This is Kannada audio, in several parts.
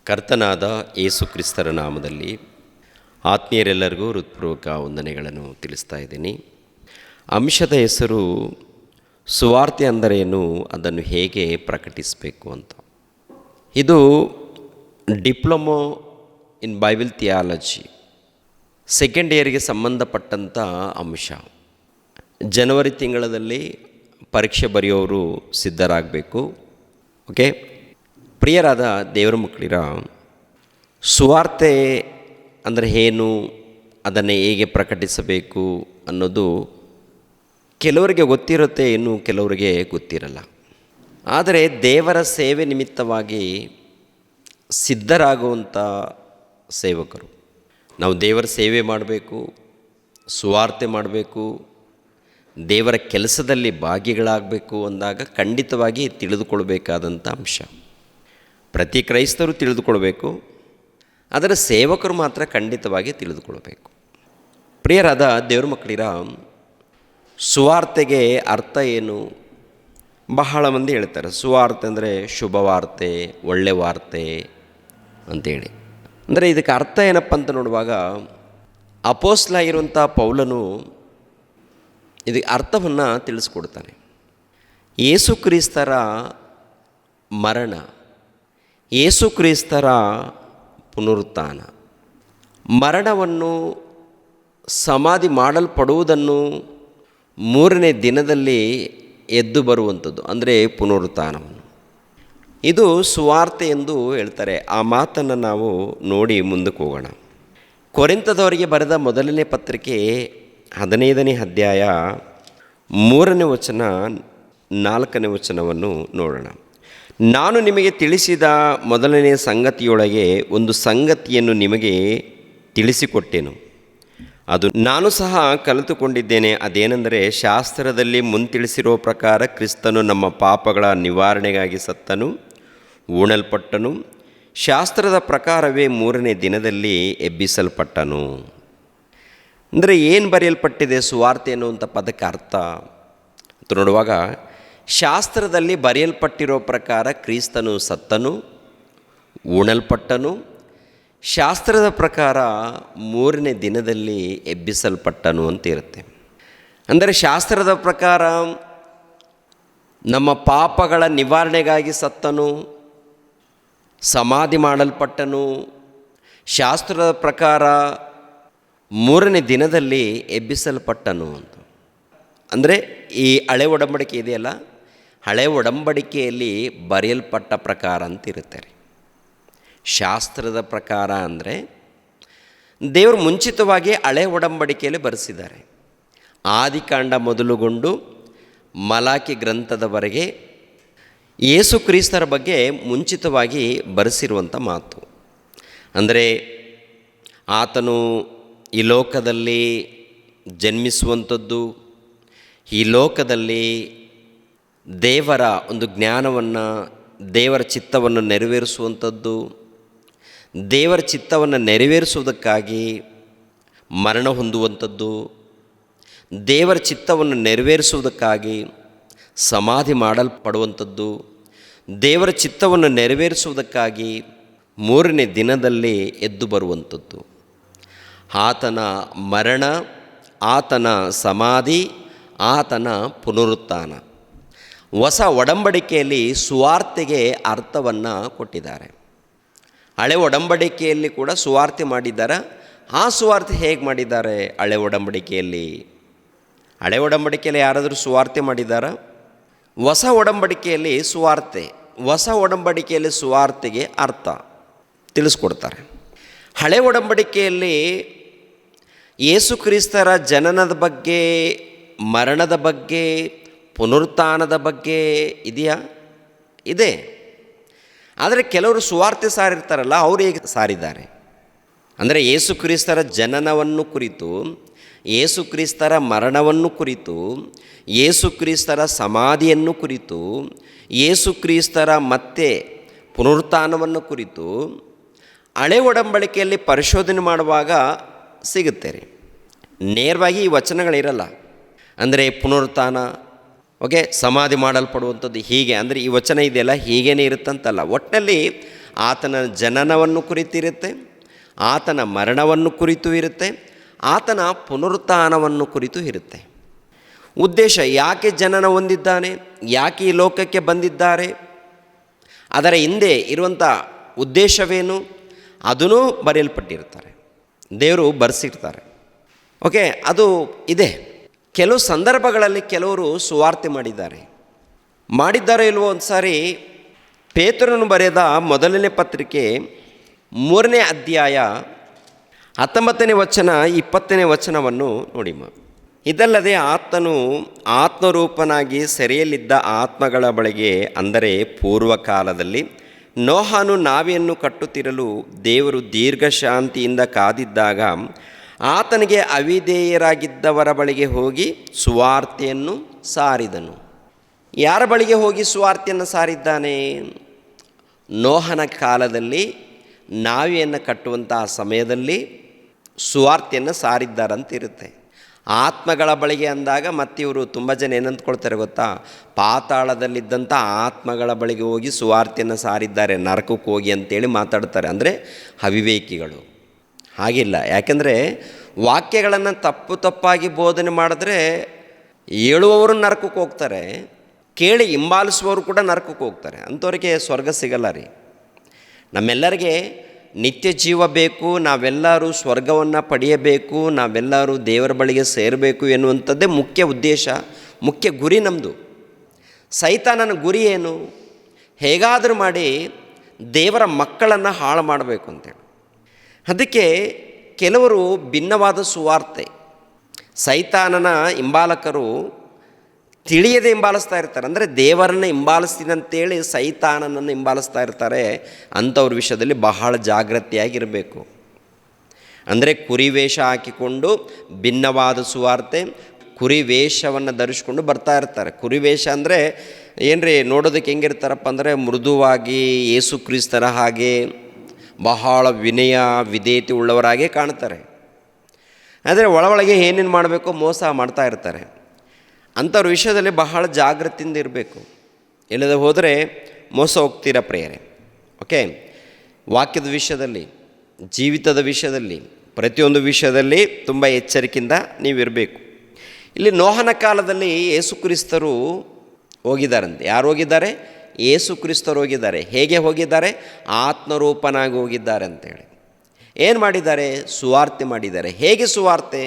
ಕರ್ತನಾದ ಯೇಸು ಕ್ರಿಸ್ತರ ನಾಮದಲ್ಲಿ ಆತ್ಮೀಯರೆಲ್ಲರಿಗೂ ಹೃತ್ಪೂರ್ವಕ ವಂದನೆಗಳನ್ನು ತಿಳಿಸ್ತಾ ಇದ್ದೀನಿ. ಅಂಶದ ಹೆಸರು ಸುವಾರ್ತೆ ಅಂದರೇನು, ಅದನ್ನು ಹೇಗೆ ಪ್ರಕಟಿಸಬೇಕು ಅಂತ. ಇದು diploma in Bible theology second ಇಯರ್ಗೆ ಸಂಬಂಧಪಟ್ಟಂಥ ಅಂಶ. ಜನವರಿ ತಿಂಗಳಲ್ಲಿ ಪರೀಕ್ಷೆ ಬರೆಯೋರು ಸಿದ್ಧರಾಗಬೇಕು. ಓಕೆ, ಪ್ರಿಯರಾದ ದೇವರ ಮಕ್ಕಳಿರ, ಸುವಾರ್ತೆ ಅಂದರೆ ಏನು, ಅದನ್ನು ಹೇಗೆ ಪ್ರಕಟಿಸಬೇಕು ಅನ್ನೋದು ಕೆಲವರಿಗೆ ಗೊತ್ತಿರುತ್ತೆ, ಇನ್ನು ಕೆಲವರಿಗೆ ಗೊತ್ತಿರಲ್ಲ. ಆದರೆ ದೇವರ ಸೇವೆ ನಿಮಿತ್ತವಾಗಿ ಸಿದ್ಧರಾಗುವಂಥ ಸೇವಕರು, ನಾವು ದೇವರ ಸೇವೆ ಮಾಡಬೇಕು, ಸುವಾರ್ತೆ ಮಾಡಬೇಕು, ದೇವರ ಕೆಲಸದಲ್ಲಿ ಭಾಗಿಗಳಾಗಬೇಕು ಅಂದಾಗ ಖಂಡಿತವಾಗಿ ತಿಳಿದುಕೊಳ್ಬೇಕಾದಂಥ ಅಂಶ. ಪ್ರತಿ ಕ್ರೈಸ್ತರು ತಿಳಿದುಕೊಳ್ಬೇಕು, ಅದರ ಸೇವಕರು ಮಾತ್ರ ಖಂಡಿತವಾಗಿ ತಿಳಿದುಕೊಳ್ಬೇಕು. ಪ್ರಿಯರಾದ ದೇವ್ರ ಮಕ್ಕಳಿರ, ಸುವಾರ್ತೆಗೆ ಅರ್ಥ ಏನು? ಬಹಳ ಮಂದಿ ಹೇಳ್ತಾರೆ ಸುವಾರ್ತೆ ಅಂದರೆ ಶುಭವಾರ್ತೆ, ಒಳ್ಳೆ ವಾರ್ತೆ ಅಂತೇಳಿ. ಅಂದರೆ ಇದಕ್ಕೆ ಅರ್ಥ ಏನಪ್ಪ ಅಂತ ನೋಡುವಾಗ, ಅಪೊಸ್ತಲನಾಗಿರುವಂಥ ಪೌಲನು ಇದಕ್ಕೆ ಅರ್ಥವನ್ನು ತಿಳಿಸ್ಕೊಡ್ತಾನೆ. ಯೇಸು ಕ್ರಿಸ್ತರ ಮರಣ, ಯೇಸು ಕ್ರಿಸ್ತರ ಪುನರುತ್ಥಾನ, ಮರಣವನ್ನು ಸಮಾಧಿ ಮಾಡಲ್ಪಡುವುದನ್ನು ಮೂರನೇ ದಿನದಲ್ಲಿ ಎದ್ದು ಬರುವಂಥದ್ದು ಅಂದರೆ ಪುನರುತ್ಥಾನವನ್ನು, ಇದು ಸುವಾರ್ತೆ ಎಂದು ಹೇಳ್ತಾರೆ. ಆ ಮಾತನ್ನು ನಾವು ನೋಡಿ ಮುಂದಕ್ಕೆ ಹೋಗೋಣ. ಕೊರಿಂಥದವರಿಗೆ ಬರೆದ ಮೊದಲನೇ ಪತ್ರಿಕೆ 15ನೇ ಅಧ್ಯಾಯ 3ನೇ ವಚನ 4ನೇ ವಚನವನ್ನು ನೋಡೋಣ. ನಾನು ನಿಮಗೆ ತಿಳಿಸಿದ ಮೊದಲನೇ ಸಂಗತಿಯೊಳಗೆ ಒಂದು ಸಂಗತಿಯನ್ನು ನಿಮಗೆ ತಿಳಿಸಿಕೊಟ್ಟೆನು, ಅದು ನಾನು ಸಹ ಕಲಿತುಕೊಂಡಿದ್ದೇನೆ. ಅದೇನೆಂದರೆ, ಶಾಸ್ತ್ರದಲ್ಲಿ ಮುಂತಿಳಿಸಿರೋ ಪ್ರಕಾರ ಕ್ರಿಸ್ತನು ನಮ್ಮ ಪಾಪಗಳ ನಿವಾರಣೆಗಾಗಿ ಸತ್ತನು, ಉಣಲ್ಪಟ್ಟನು, ಶಾಸ್ತ್ರದ ಪ್ರಕಾರವೇ ಮೂರನೇ ದಿನದಲ್ಲಿ ಎಬ್ಬಿಸಲ್ಪಟ್ಟನು. ಅಂದರೆ ಏನು ಬರೆಯಲ್ಪಟ್ಟಿದೆ ಸುವಾರ್ತೆ ಅನ್ನುವಂಥ ಪದಕ್ಕೆ ಅರ್ಥ ಅಂತ ನೋಡುವಾಗ, ಶಾಸ್ತ್ರದಲ್ಲಿ ಬರೆಯಲ್ಪಟ್ಟಿರೋ ಪ್ರಕಾರ ಕ್ರಿಸ್ತನು ಸತ್ತನು, ಉಣಲ್ಪಟ್ಟನು, ಶಾಸ್ತ್ರದ ಪ್ರಕಾರ ಮೂರನೇ ದಿನದಲ್ಲಿ ಎಬ್ಬಿಸಲ್ಪಟ್ಟನು ಅಂತ ಇರುತ್ತೆ. ಅಂದರೆ ಶಾಸ್ತ್ರದ ಪ್ರಕಾರ ನಮ್ಮ ಪಾಪಗಳ ನಿವಾರಣೆಗಾಗಿ ಸತ್ತನು, ಸಮಾಧಿ ಮಾಡಲ್ಪಟ್ಟನು, ಶಾಸ್ತ್ರದ ಪ್ರಕಾರ ಮೂರನೇ ದಿನದಲ್ಲಿ ಎಬ್ಬಿಸಲ್ಪಟ್ಟನು ಅಂತ. ಅಂದರೆ ಈ ಹಳೆ ಒಡಂಬಡಿಕೆ ಇದೆಯಲ್ಲ, ಹಳೆ ಒಡಂಬಡಿಕೆಯಲ್ಲಿ ಬರೆಯಲ್ಪಟ್ಟ ಪ್ರಕಾರ ಅಂತ ಇರುತ್ತಾರೆ. ಶಾಸ್ತ್ರದ ಪ್ರಕಾರ ಅಂದರೆ ದೇವರು ಮುಂಚಿತವಾಗಿ ಹಳೆ ಒಡಂಬಡಿಕೆಯಲ್ಲಿ ಬರೆಸಿದ್ದಾರೆ. ಆದಿಕಾಂಡ ಮೊದಲುಗೊಂಡು ಮಲಾಕಿ ಗ್ರಂಥದವರೆಗೆ ಯೇಸು ಕ್ರಿಸ್ತರ ಬಗ್ಗೆ ಮುಂಚಿತವಾಗಿ ಬರೆಸಿರುವಂಥ ಮಾತು. ಅಂದರೆ ಆತನು ಈ ಲೋಕದಲ್ಲಿ ಜನ್ಮಿಸುವಂಥದ್ದು, ಈ ಲೋಕದಲ್ಲಿ ದೇವರ ಒಂದು ಜ್ಞಾನವನ್ನು, ದೇವರ ಚಿತ್ತವನ್ನು ನೆರವೇರಿಸುವಂಥದ್ದು, ದೇವರ ಚಿತ್ತವನ್ನು ನೆರವೇರಿಸುವುದಕ್ಕಾಗಿ ಮರಣ ಹೊಂದುವಂಥದ್ದು, ದೇವರ ಚಿತ್ತವನ್ನು ನೆರವೇರಿಸುವುದಕ್ಕಾಗಿ ಸಮಾಧಿ ಮಾಡಲ್ಪಡುವಂಥದ್ದು, ದೇವರ ಚಿತ್ತವನ್ನು ನೆರವೇರಿಸುವುದಕ್ಕಾಗಿ ಮೂರನೇ ದಿನದಲ್ಲಿ ಎದ್ದು ಬರುವಂಥದ್ದು. ಆತನ ಮರಣ, ಆತನ ಸಮಾಧಿ, ಆತನ ಪುನರುತ್ಥಾನ. ಹೊಸ ಒಡಂಬಡಿಕೆಯಲ್ಲಿ ಸುವಾರ್ತೆಗೆ ಅರ್ಥವನ್ನು ಕೊಟ್ಟಿದ್ದಾರೆ. ಹಳೆ ಒಡಂಬಡಿಕೆಯಲ್ಲಿ ಕೂಡ ಸುವಾರ್ತೆ ಮಾಡಿದ್ದಾರೆ. ಆ ಸುವಾರ್ತೆ ಹೇಗೆ ಮಾಡಿದ್ದಾರೆ? ಹಳೆ ಒಡಂಬಡಿಕೆಯಲ್ಲಿ ಯಾರಾದರೂ ಸುವಾರ್ತೆ ಮಾಡಿದ್ದಾರಾ? ಹೊಸ ಒಡಂಬಡಿಕೆಯಲ್ಲಿ ಸುವಾರ್ತೆ, ಹೊಸ ಒಡಂಬಡಿಕೆಯಲ್ಲಿ ಸುವಾರ್ತೆಗೆ ಅರ್ಥ ತಿಳಿಸ್ಕೊಡ್ತಾರೆ. ಹಳೆ ಒಡಂಬಡಿಕೆಯಲ್ಲಿ ಯೇಸು ಕ್ರಿಸ್ತರ ಜನನದ ಬಗ್ಗೆ, ಮರಣದ ಬಗ್ಗೆ, ಪುನರುತ್ಥಾನದ ಬಗ್ಗೆ ಇದೆಯಾ? ಇದೆ. ಆದರೆ ಕೆಲವರು ಸುವಾರ್ತೆ ಸಾರಿರ್ತಾರಲ್ಲ, ಅವರು ಹೇಗೆ ಸಾರಿದ್ದಾರೆ ಅಂದರೆ, ಯೇಸು ಕ್ರಿಸ್ತರ ಜನನವನ್ನು ಕುರಿತು, ಯೇಸು ಕ್ರಿಸ್ತರ ಮರಣವನ್ನು ಕುರಿತು, ಯೇಸು ಕ್ರಿಸ್ತರ ಸಮಾಧಿಯನ್ನು ಕುರಿತು, ಯೇಸು ಕ್ರಿಸ್ತರ ಮತ್ತೆ ಪುನರುತ್ಥಾನವನ್ನು ಕುರಿತು ಹಳೆ ಒಡಂಬಡಿಕೆಯಲ್ಲಿ ಪರಿಶೋಧನೆ ಮಾಡುವಾಗ ಸಿಗುತ್ತೆ ರೀ. ನೇರವಾಗಿ ಈ ವಚನಗಳಿರಲ್ಲ. ಅಂದರೆ ಪುನರುತ್ಥಾನ, ಓಕೆ, ಸಮಾಧಿ ಮಾಡಲ್ಪಡುವಂಥದ್ದು ಹೀಗೆ, ಅಂದರೆ ಈ ವಚನ ಇದೆಯಲ್ಲ ಹೀಗೇನೇ ಇರುತ್ತಂತಲ್ಲ. ಒಟ್ಟಿನಲ್ಲಿ ಆತನ ಜನನವನ್ನು ಕುರಿತಿರುತ್ತೆ, ಆತನ ಮರಣವನ್ನು ಕುರಿತು ಇರುತ್ತೆ, ಆತನ ಪುನರುತ್ಥಾನವನ್ನು ಕುರಿತು ಇರುತ್ತೆ. ಉದ್ದೇಶ, ಯಾಕೆ ಜನನ ಹೊಂದಿದ್ದಾನೆ, ಯಾಕೆ ಈ ಲೋಕಕ್ಕೆ ಬಂದಿದ್ದಾರೆ, ಅದರ ಹಿಂದೆ ಇರುವಂಥ ಉದ್ದೇಶವೇನು, ಅದನ್ನೂ ಬರೆಯಲ್ಪಟ್ಟಿರ್ತಾರೆ, ದೇವರು ಬರೆಸಿರ್ತಾರೆ. ಓಕೆ, ಅದು ಇದೆ. ಕೆಲವು ಸಂದರ್ಭಗಳಲ್ಲಿ ಕೆಲವರು ಸುವಾರ್ತೆ ಮಾಡಿದ್ದಾರೋ ಇಲ್ವೋ ಒಂದು ಸಾರಿ ಪೇತ್ರನು ಬರೆದ ಮೊದಲನೇ ಪತ್ರಿಕೆ 3ನೇ ಅಧ್ಯಾಯ 19ನೇ ವಚನ 20ನೇ ವಚನವನ್ನು ನೋಡಿ. ಇದಲ್ಲದೆ ಆತನು ಆತ್ಮರೂಪನಾಗಿ ಸೆರೆಯಲ್ಲಿದ್ದ ಆತ್ಮಗಳ ಬಳಿಗೆ, ಅಂದರೆ ಪೂರ್ವಕಾಲದಲ್ಲಿ ನೋಹನು ನಾವೆಯನ್ನು ಕಟ್ಟುತ್ತಿರಲು ದೇವರು ದೀರ್ಘಶಾಂತಿಯಿಂದ ಕಾದಿದ್ದಾಗ ಆತನಿಗೆ ಅವಿಧೇಯರಾಗಿದ್ದವರ ಬಳಿಗೆ ಹೋಗಿ ಸುವಾರ್ತೆಯನ್ನು ಸಾರಿದನು. ಯಾರ ಬಳಿಗೆ ಹೋಗಿ ಸುವಾರ್ತೆಯನ್ನು ಸಾರಿದ್ದಾನೆ? ನೋಹನ ಕಾಲದಲ್ಲಿ ನಾವೆಯನ್ನು ಕಟ್ಟುವಂತಹ ಸಮಯದಲ್ಲಿ ಸುವಾರ್ತೆಯನ್ನು ಸಾರಿದ್ದಾರಂತಿರುತ್ತೆ. ಆತ್ಮಗಳ ಬಳಿಗೆ ಅಂದಾಗ ಮತ್ತಿವರು ತುಂಬ ಜನ ಏನಂದ್ಕೊಳ್ತಾರೆ ಗೊತ್ತಾ, ಪಾತಾಳದಲ್ಲಿದ್ದಂಥ ಆತ್ಮಗಳ ಬಳಿಗೆ ಹೋಗಿ ಸುವಾರ್ತೆಯನ್ನು ಸಾರಿದ್ದಾರೆ, ನರಕಕ್ಕೆ ಹೋಗಿ ಅಂತೇಳಿ ಮಾತಾಡ್ತಾರೆ. ಅಂದರೆ ಅವಿವೇಕಿಗಳು. ಹಾಗಿಲ್ಲ. ಯಾಕೆಂದರೆ ವಾಕ್ಯಗಳನ್ನು ತಪ್ಪಾಗಿ ಬೋಧನೆ ಮಾಡಿದ್ರೆ ಹೇಳುವವರು ನರಕಕ್ಕೆ ಹೋಗ್ತಾರೆ, ಕೇಳಿ ಹಿಂಬಾಲಿಸುವವರು ಕೂಡ ನರಕಕ್ಕೆ ಹೋಗ್ತಾರೆ. ಅಂಥವ್ರಿಗೆ ಸ್ವರ್ಗ ಸಿಗಲ್ಲ ರೀ. ನಮ್ಮೆಲ್ಲರಿಗೆ ನಿತ್ಯ ಜೀವ ಬೇಕು, ನಾವೆಲ್ಲರೂ ಸ್ವರ್ಗವನ್ನು ಪಡೆಯಬೇಕು, ನಾವೆಲ್ಲರೂ ದೇವರ ಬಳಿಗೆ ಸೇರಬೇಕು ಎನ್ನುವಂಥದ್ದೇ ಮುಖ್ಯ ಉದ್ದೇಶ, ಮುಖ್ಯ ಗುರಿ ನಮ್ಮದು. ಸೈತಾನನ ಗುರಿ ಏನು? ಹೇಗಾದರೂ ಮಾಡಿ ದೇವರ ಮಕ್ಕಳನ್ನು ಹಾಳು ಮಾಡಬೇಕು ಅಂತೇಳಿ. ಅದಕ್ಕೆ ಕೆಲವರು ಭಿನ್ನವಾದ ಸುವಾರ್ತೆ, ಸೈತಾನನ ಹಿಂಬಾಲಕರು ತಿಳಿಯದೆ ಹಿಂಬಾಲಿಸ್ತಾ ಇರ್ತಾರೆ. ಅಂದರೆ ದೇವರನ್ನು ಹಿಂಬಾಲಿಸ್ತೀನಿ ಅಂತೇಳಿ ಸೈತಾನನನ್ನು ಹಿಂಬಾಲಿಸ್ತಾ ಇರ್ತಾರೆ. ಅಂಥವ್ರ ವಿಷಯದಲ್ಲಿ ಬಹಳ ಜಾಗ್ರತೆಯಾಗಿರಬೇಕು. ಅಂದರೆ ಕುರಿವೇಷ ಹಾಕಿಕೊಂಡು ಭಿನ್ನವಾದ ಸುವಾರ್ತೆ, ಕುರಿವೇಷವನ್ನು ಧರಿಸ್ಕೊಂಡು ಬರ್ತಾ ಇರ್ತಾರೆ. ಕುರಿವೇಷ ಅಂದರೆ ಏನ್ರಿ, ನೋಡೋದಕ್ಕೆ ಹೆಂಗಿರ್ತಾರಪ್ಪ ಅಂದರೆ ಮೃದುವಾಗಿ ಯೇಸು ಕ್ರಿಸ್ತರ ಹಾಗೆ ಬಹಳ ವಿನಯ ವಿಧೇಯತೆ ಉಳ್ಳವರಾಗೇ ಕಾಣ್ತಾರೆ. ಆದರೆ ಒಳಗೆ ಏನೇನು ಮಾಡಬೇಕೋ ಮೋಸ ಮಾಡ್ತಾ ಇರ್ತಾರೆ. ಅಂಥವ್ರ ವಿಷಯದಲ್ಲಿ ಬಹಳ ಜಾಗೃತಿಯಿಂದ ಇರಬೇಕು. ಇಲ್ಲದೆ ಹೋದರೆ ಮೋಸ ಹೋಗ್ತೀರ ಪ್ರೇಯರೆ. ಓಕೆ, ವಾಕ್ಯದ ವಿಷಯದಲ್ಲಿ, ಜೀವಿತದ ವಿಷಯದಲ್ಲಿ, ಪ್ರತಿಯೊಂದು ವಿಷಯದಲ್ಲಿ ತುಂಬ ಎಚ್ಚರಿಕೆಯಿಂದ ನೀವಿರಬೇಕು. ಇಲ್ಲಿ ನೋಹನ ಕಾಲದಲ್ಲಿ ಯೇಸು ಕ್ರಿಸ್ತರು ಹೋಗಿದ್ದಾರಂತೆ. ಯಾರು ಹೋಗಿದ್ದಾರೆ? ಯೇಸು ಕ್ರಿಸ್ತರು ಹೋಗಿದ್ದಾರೆ. ಹೇಗೆ ಹೋಗಿದ್ದಾರೆ? ಆತ್ಮರೂಪನಾಗಿ ಹೋಗಿದ್ದಾರೆ ಅಂತೇಳಿ. ಏನು ಮಾಡಿದ್ದಾರೆ? ಸುವಾರ್ತೆ ಮಾಡಿದ್ದಾರೆ. ಹೇಗೆ ಸುವಾರ್ತೆ?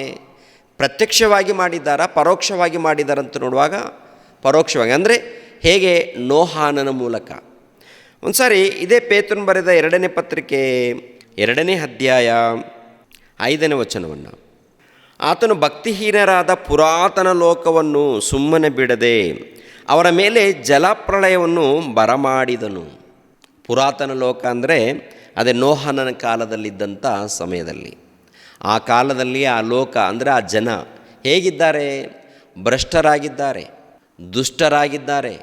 ಪ್ರತ್ಯಕ್ಷವಾಗಿ ಮಾಡಿದ್ದಾರಾ, ಪರೋಕ್ಷವಾಗಿ ಮಾಡಿದ್ದಾರಂತ ನೋಡುವಾಗ ಪರೋಕ್ಷವಾಗಿ. ಅಂದರೆ ಹೇಗೆ? ನೋಹಾನನ ಮೂಲಕ. ಒಂದು ಸಾರಿ ಇದೇ ಪೇತ್ರನು ಬರೆದ 2ನೇ ಪತ್ರಿಕೆ 2ನೇ ಅಧ್ಯಾಯ 5ನೇ ವಚನವನ್ನು, ಆತನು ಭಕ್ತಿಹೀನರಾದ ಪುರಾತನ ಲೋಕವನ್ನು ಸುಮ್ಮನೆ ಬಿಡದೆ ಅವರ ಮೇಲೆ ಜಲಪ್ರಳಯವನ್ನು ಬರಮಾಡಿದನು. ಪುರಾತನ ಲೋಕ ಅಂದರೆ ಅದೇ ನೋಹನ ಕಾಲದಲ್ಲಿದ್ದಂಥ ಸಮಯದಲ್ಲಿ. ಆ ಕಾಲದಲ್ಲಿ ಆ ಲೋಕ ಅಂದರೆ ಆ ಜನ ಹೇಗಿದ್ದಾರೆ? ಭ್ರಷ್ಟರಾಗಿದ್ದಾರೆ, ದುಷ್ಟರಾಗಿದ್ದಾರೆ,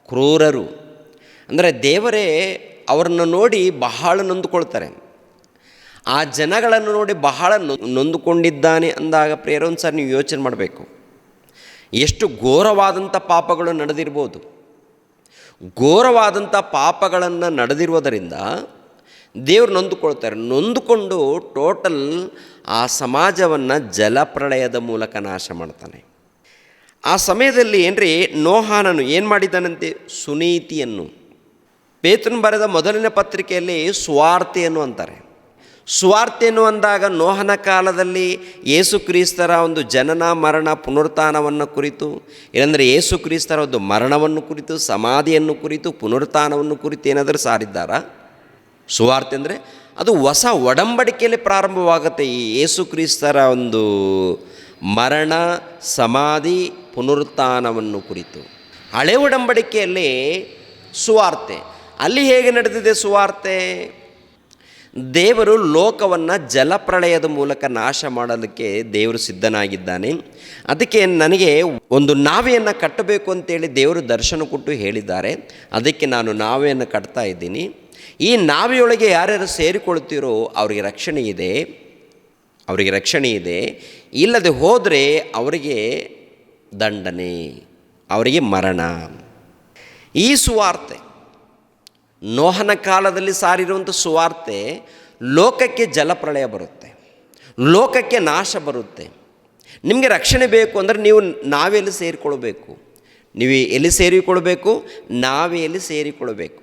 ಕ್ರೂರರು. ಅಂದರೆ ದೇವರೇ ಅವರನ್ನು ನೋಡಿ ಬಹಳ ನೊಂದುಕೊಳ್ತಾರೆ. ಆ ಜನಗಳನ್ನು ನೋಡಿ ಬಹಳ ನೊಂದುಕೊಂಡಿದ್ದಾನೆ ಅಂದಾಗ ಪ್ರೇರ ಒಂದು ಸಾರಿ ನೀವು ಯೋಚನೆ ಮಾಡಬೇಕು. ಎಷ್ಟು ಘೋರವಾದಂಥ ಪಾಪಗಳು ನಡೆದಿರ್ಬೋದು. ಘೋರವಾದಂಥ ಪಾಪಗಳನ್ನು ನಡೆದಿರುವುದರಿಂದ ದೇವರು ನೊಂದುಕೊಳ್ತಾರೆ. ನೊಂದುಕೊಂಡು ಟೋಟಲ್ ಆ ಸಮಾಜವನ್ನು ಜಲಪ್ರಳಯದ ಮೂಲಕ ನಾಶ ಮಾಡ್ತಾನೆ. ಆ ಸಮಯದಲ್ಲಿ ಏನ್ರಿ, ನೋಹಾನನು ಏನು ಮಾಡಿದ್ದಾನಂತೆ? ಸುನೀತಿಯನ್ನು. ಪೇತ್ರನು ಬರೆದ ಮೊದಲನೇ ಪತ್ರಿಕೆಯಲ್ಲಿ ಸುವಾರ್ತೆಯನ್ನು ಅಂತಾರೆ. ಸುವಾರ್ತೆಯನ್ನು ಅಂದಾಗ ನೋಹನ ಕಾಲದಲ್ಲಿ ಯೇಸು ಕ್ರಿಸ್ತರ ಒಂದು ಜನನ, ಮರಣ, ಪುನರುತ್ಥಾನವನ್ನು ಕುರಿತು, ಇಲ್ಲಂದರೆ ಯೇಸು ಕ್ರಿಸ್ತರ ಒಂದು ಮರಣವನ್ನು ಕುರಿತು, ಸಮಾಧಿಯನ್ನು ಕುರಿತು, ಪುನರುತ್ಥಾನವನ್ನು ಕುರಿತು ಏನಾದರೂ ಸಾರಿದ್ದಾರಾ? ಸುವಾರ್ತೆ ಅಂದರೆ ಅದು ಹೊಸ ಒಡಂಬಡಿಕೆಯಲ್ಲಿ ಪ್ರಾರಂಭವಾಗುತ್ತೆ. ಈ ಯೇಸು ಕ್ರಿಸ್ತರ ಒಂದು ಮರಣ, ಸಮಾಧಿ, ಪುನರುತ್ಥಾನವನ್ನು ಕುರಿತು. ಹಳೆ ಒಡಂಬಡಿಕೆಯಲ್ಲಿ ಸುವಾರ್ತೆ. ಅಲ್ಲಿ ಹೇಗೆ ನಡೆದಿದೆ ಸುವಾರ್ತೆ? ದೇವರು ಲೋಕವನ್ನು ಜಲಪ್ರಳಯದ ಮೂಲಕ ನಾಶ ಮಾಡಲಿಕ್ಕೆ ದೇವರು ಸಿದ್ಧನಾಗಿದ್ದಾನೆ. ಅದಕ್ಕೆ ನನಗೆ ಒಂದು ನಾವೆಯನ್ನು ಕಟ್ಟಬೇಕು ಅಂತೇಳಿ ದೇವರು ದರ್ಶನ ಕೊಟ್ಟು ಹೇಳಿದ್ದಾರೆ. ಅದಕ್ಕೆ ನಾನು ನಾವೆಯನ್ನು ಕಟ್ತಾ ಇದ್ದೀನಿ. ಈ ನಾವೆಯೊಳಗೆ ಯಾರ್ಯಾರು ಸೇರಿಕೊಳ್ತೀರೋ ಅವರಿಗೆ ರಕ್ಷಣೆ ಇದೆ, ಅವರಿಗೆ ರಕ್ಷಣೆ ಇದೆ. ಇಲ್ಲದೆ ಹೋದರೆ ಅವರಿಗೆ ದಂಡನೆ, ಅವರಿಗೆ ಮರಣ. ಈ ಸುವಾರ್ತೆ ನೋಹನ ಕಾಲದಲ್ಲಿ ಸಾರಿರುವಂಥ ಸುವಾರ್ತೆ, ಲೋಕಕ್ಕೆ ಜಲಪ್ರಳಯ ಬರುತ್ತೆ, ಲೋಕಕ್ಕೆ ನಾಶ ಬರುತ್ತೆ. ನಿಮಗೆ ರಕ್ಷಣೆ ಬೇಕು ಅಂದರೆ ನೀವು ನಾವೆಲ್ಲಿ ಸೇರಿಕೊಳ್ಬೇಕು? ನೀವು ಎಲ್ಲಿ ಸೇರಿಕೊಳ್ಬೇಕು? ನಾವೆಯಲ್ಲಿ ಸೇರಿಕೊಳ್ಬೇಕು.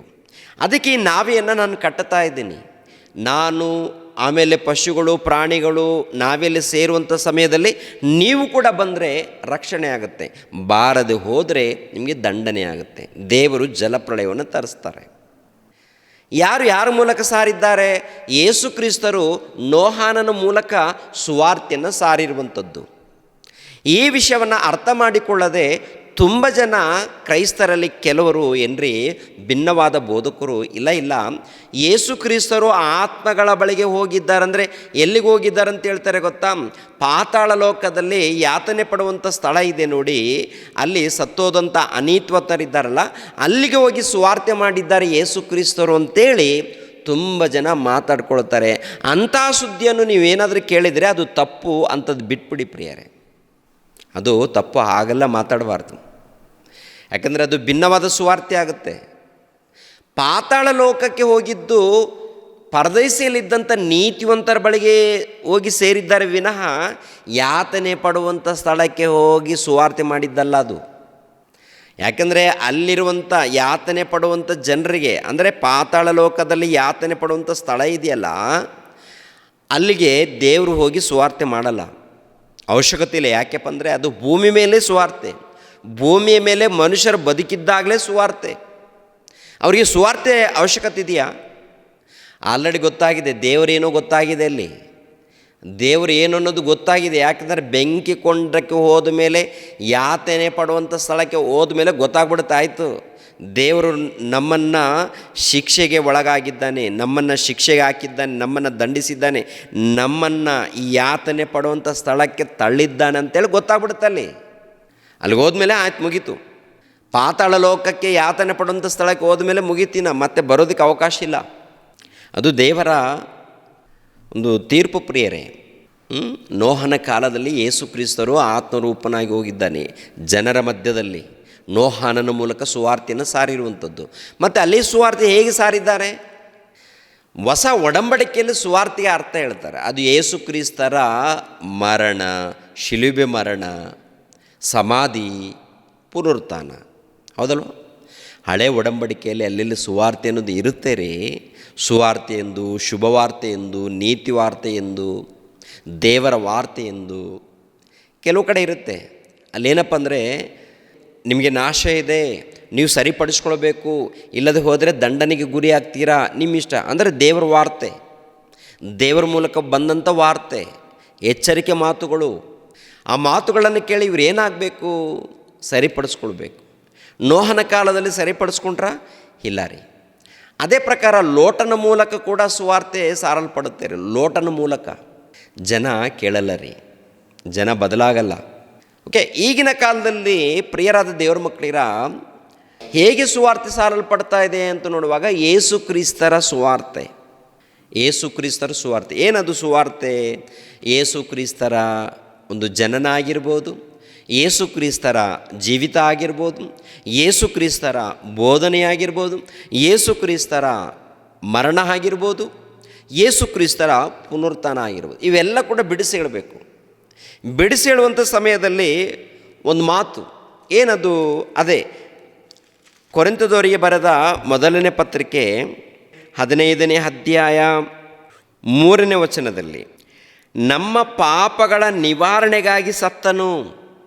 ಅದಕ್ಕೆ ಈ ನಾವೆಯನ್ನು ನಾನು ಕಟ್ಟುತ್ತಾ ಇದ್ದೀನಿ. ನಾನು, ಆಮೇಲೆ ಪಶುಗಳು, ಪ್ರಾಣಿಗಳು ನಾವೆಲ್ಲಿ ಸೇರುವಂಥ ಸಮಯದಲ್ಲಿ ನೀವು ಕೂಡ ಬಂದರೆ ರಕ್ಷಣೆ ಆಗುತ್ತೆ. ಬಾರದೆ ಹೋದರೆ ನಿಮಗೆ ದಂಡನೆ ಆಗುತ್ತೆ. ದೇವರು ಜಲಪ್ರಳಯವನ್ನು ತರಿಸ್ತಾರೆ. ಯಾರ ಮೂಲಕ ಸಾರಿದ್ದಾರೆ? ಯೇಸು ಕ್ರಿಸ್ತರು ನೋಹಾನನ ಮೂಲಕ ಸುವಾರ್ತೆಯನ್ನು ಸಾರಿರುವಂಥದ್ದು. ಈ ವಿಷಯವನ್ನು ಅರ್ಥ ಮಾಡಿಕೊಳ್ಳದೆ ತುಂಬ ಜನ ಕ್ರೈಸ್ತರಲ್ಲಿ ಕೆಲವರು ಭಿನ್ನವಾದ ಬೋಧಕರು, ಇಲ್ಲ ಯೇಸು ಕ್ರಿಸ್ತರು ಆತ್ಮಗಳ ಬಳಿಗೆ ಹೋಗಿದ್ದಾರಂದರೆ ಎಲ್ಲಿಗೆ ಹೋಗಿದ್ದಾರೆ ಅಂತ ಹೇಳ್ತಾರೆ ಗೊತ್ತಾ? ಪಾತಾಳ ಲೋಕದಲ್ಲಿ ಯಾತನೆ ಪಡುವಂಥ ಸ್ಥಳ ಇದೆ ನೋಡಿ, ಅಲ್ಲಿ ಸತ್ತೋದಂಥ ಅನೀತಿವಂತರಿದ್ದಾರಲ್ಲ, ಅಲ್ಲಿಗೆ ಹೋಗಿ ಸುವಾರ್ತೆ ಮಾಡಿದ್ದಾರೆ ಯೇಸು ಕ್ರಿಸ್ತರು ಅಂತೇಳಿ ತುಂಬ ಜನ ಮಾತಾಡ್ಕೊಳ್ತಾರೆ. ಅಂಥ ಸುದ್ದಿಯನ್ನು ನೀವೇನಾದರೂ ಕೇಳಿದರೆ ಅದು ತಪ್ಪು, ಅಂಥದ್ದು ಬಿಟ್ಬಿಡಿ ಪ್ರಿಯರೇ. ಅದು ತಪ್ಪು, ಹಾಗೆಲ್ಲ ಮಾತಾಡಬಾರ್ದು. ಯಾಕಂದರೆ ಅದು ಭಿನ್ನವಾದ ಸುವಾರ್ತೆ ಆಗುತ್ತೆ. ಪಾತಾಳ ಲೋಕಕ್ಕೆ ಹೋಗಿದ್ದು ಪರದೇಶಿಯಲ್ಲಿದ್ದಂಥ ನೀತಿವಂತರ ಬಳಿಗೆ ಹೋಗಿ ಸೇರಿದ್ದಾರೆ ವಿನಃ ಯಾತನೆ ಪಡುವಂಥ ಸ್ಥಳಕ್ಕೆ ಹೋಗಿ ಸುವಾರ್ತೆ ಮಾಡಿದ್ದಲ್ಲ ಅದು. ಯಾಕಂದರೆ ಅಲ್ಲಿರುವಂಥ ಯಾತನೆ ಪಡುವಂಥ ಜನರಿಗೆ, ಅಂದರೆ ಪಾತಾಳ ಲೋಕದಲ್ಲಿ ಯಾತನೆ ಪಡುವಂಥ ಸ್ಥಳ ಇದೆಯಲ್ಲ, ಅಲ್ಲಿಗೆ ದೇವರು ಹೋಗಿ ಸುವಾರ್ತೆ ಮಾಡಲ್ಲ, ಅವಶ್ಯಕತೆ ಇಲ್ಲ. ಯಾಕೆಪ್ಪ ಅಂದರೆ ಅದು ಭೂಮಿ ಮೇಲೆ ಸುವಾರ್ತೆ, ಭೂಮಿಯ ಮೇಲೆ ಮನುಷ್ಯರು ಬದುಕಿದ್ದಾಗಲೇ ಸುವಾರ್ತೆ. ಅವರಿಗೆ ಸುವಾರ್ತೆ ಅವಶ್ಯಕತೆ ಇದೆಯಾ? ಆಲ್ರೆಡಿ ಗೊತ್ತಾಗಿದೆ, ದೇವರೇನೋ ಗೊತ್ತಾಗಿದೆ, ಅಲ್ಲಿ ದೇವರು ಏನು ಅನ್ನೋದು ಗೊತ್ತಾಗಿದೆ. ಯಾಕಂದರೆ ಬೆಂಕಿ ಕೊಂಡಕ್ಕೆ ಹೋದ ಮೇಲೆ, ಯಾತನೆ ಪಡುವಂಥ ಸ್ಥಳಕ್ಕೆ ಹೋದ ಮೇಲೆ ಗೊತ್ತಾಗ್ಬಿಡ್ತಾಯಿತು. ದೇವರು ನಮ್ಮನ್ನು ಶಿಕ್ಷೆಗೆ ಒಳಗಾಗಿದ್ದಾನೆ, ನಮ್ಮನ್ನು ಶಿಕ್ಷೆಗೆ ಹಾಕಿದ್ದಾನೆ, ನಮ್ಮನ್ನು ದಂಡಿಸಿದ್ದಾನೆ, ನಮ್ಮನ್ನು ಈ ಯಾತನೆ ಪಡುವಂಥ ಸ್ಥಳಕ್ಕೆ ತಳ್ಳಿದ್ದಾನೆ ಅಂತೇಳಿ ಗೊತ್ತಾಗ್ಬಿಡುತ್ತಲ್ಲಿ. ಅಲ್ಲಿಗೆ ಹೋದ್ಮೇಲೆ ಆಯ್ತು, ಮುಗೀತು. ಪಾತಾಳ ಲೋಕಕ್ಕೆ ಯಾತನೆ ಪಡುವಂಥ ಸ್ಥಳಕ್ಕೆ ಹೋದ್ಮೇಲೆ ಮುಗೀತಿನ, ಮತ್ತೆ ಬರೋದಕ್ಕೆ ಅವಕಾಶ ಇಲ್ಲ. ಅದು ದೇವರ ಒಂದು ತೀರ್ಪು ಪ್ರಿಯರೇ. ನೋಹನ ಕಾಲದಲ್ಲಿ ಯೇಸು ಕ್ರಿಸ್ತರು ಆತ್ಮರೂಪನಾಗಿ ಹೋಗಿದ್ದಾನೆ ಜನರ ಮಧ್ಯದಲ್ಲಿ, ನೋಹಾನನ ಮೂಲಕ ಸುವಾರ್ತೆಯನ್ನು ಸಾರಿರುವಂಥದ್ದು. ಮತ್ತು ಅಲ್ಲಿ ಸುವಾರ್ತೆ ಹೇಗೆ ಸಾರಿದ್ದಾರೆ? ಹೊಸ ಒಡಂಬಡಿಕೆಯಲ್ಲಿ ಸುವಾರ್ತೆಗೆ ಅರ್ಥ ಹೇಳ್ತಾರೆ. ಅದು ಯೇಸು ಕ್ರಿಸ್ತರ ಮರಣ, ಶಿಲುಬೆ ಮರಣ, ಸಮಾಧಿ, ಪುನರುತ್ಥಾನ, ಹೌದಲ್ವ? ಹಳೆ ಒಡಂಬಡಿಕೆಯಲ್ಲಿ ಅಲ್ಲೆಲ್ಲಿ ಸುವಾರ್ತೆ ಅನ್ನೋದು ಇರುತ್ತೆ ರೀ. ಸುವಾರ್ತೆ ಎಂದು, ಶುಭವಾರ್ತೆ ಎಂದು, ನೀತಿ ವಾರ್ತೆ ಎಂದು, ದೇವರ ವಾರ್ತೆ ಎಂದು ಕೆಲವು ಕಡೆ ಇರುತ್ತೆ. ಅಲ್ಲೇನಪ್ಪ ಅಂದರೆ ನಿಮಗೆ ನಾಶ ಇದೆ, ನೀವು ಸರಿಪಡಿಸ್ಕೊಳ್ಬೇಕು, ಇಲ್ಲದೆ ಹೋದರೆ ದಂಡನೆಗೆ ಗುರಿ ಆಗ್ತೀರಾ, ನಿಮ್ಮ ಇಷ್ಟ. ಅಂದರೆ ದೇವರ ವಾರ್ತೆ, ದೇವರ ಮೂಲಕ ಬಂದಂಥ ವಾರ್ತೆ, ಎಚ್ಚರಿಕೆ ಮಾತುಗಳು. ಆ ಮಾತುಗಳನ್ನು ಕೇಳಿ ಇವ್ರು ಏನಾಗಬೇಕು? ಸರಿಪಡಿಸ್ಕೊಳ್ಬೇಕು. ನೋಹನ ಕಾಲದಲ್ಲಿ ಸರಿಪಡಿಸ್ಕೊಂಡ್ರ? ಇಲ್ಲ ರೀ. ಅದೇ ಪ್ರಕಾರ ಲೋಟನ ಮೂಲಕ ಕೂಡ ಸುವಾರ್ತೆ ಸಾರಲ್ಪಡುತ್ತೆ ರೀ. ಲೋಟನ ಮೂಲಕ ಜನ ಕೇಳಲ್ಲ ರೀ, ಜನ ಬದಲಾಗಲ್ಲ. ಓಕೆ, ಈಗಿನ ಕಾಲದಲ್ಲಿ ಪ್ರಿಯರಾದ ದೇವರ ಮಕ್ಕಳಿರ ಹೇಗೆ ಸುವಾರ್ತೆ ಸಾರಲ್ಪಡ್ತಾ ಇದೆ ಅಂತ ನೋಡುವಾಗ, ಯೇಸು ಕ್ರಿಸ್ತರ ಸುವಾರ್ತೆ. ಯೇಸು ಕ್ರಿಸ್ತರ ಸುವಾರ್ತೆ ಏನದು? ಸುವಾರ್ತೆ ಯೇಸು ಕ್ರಿಸ್ತರ ಒಂದು ಜನನ ಆಗಿರ್ಬೋದು, ಯೇಸು ಕ್ರಿಸ್ತರ ಜೀವಿತ ಆಗಿರ್ಬೋದು, ಯೇಸು ಕ್ರಿಸ್ತರ ಬೋಧನೆಯಾಗಿರ್ಬೋದು, ಯೇಸು ಕ್ರಿಸ್ತರ ಮರಣ ಆಗಿರ್ಬೋದು, ಯೇಸು ಕ್ರಿಸ್ತರ ಪುನರುತ್ಥಾನ ಆಗಿರ್ಬೋದು. ಇವೆಲ್ಲ ಕೂಡ ಬಿಡಿಸಿ ಹೇಳಬೇಕು. ಬಿಡಿಸಿ ಹೇಳುವಂಥ ಸಮಯದಲ್ಲಿ ಒಂದು ಮಾತು ಏನದು? ಅದೇ ಕೊರಿಂಥದವರಿಗೆ ಬರೆದ ಮೊದಲನೇ ಪತ್ರಿಕೆ 15ನೇ ಅಧ್ಯಾಯ 3ನೇ ವಚನದಲ್ಲಿ, ನಮ್ಮ ಪಾಪಗಳ ನಿವಾರಣೆಗಾಗಿ ಸತ್ತನು,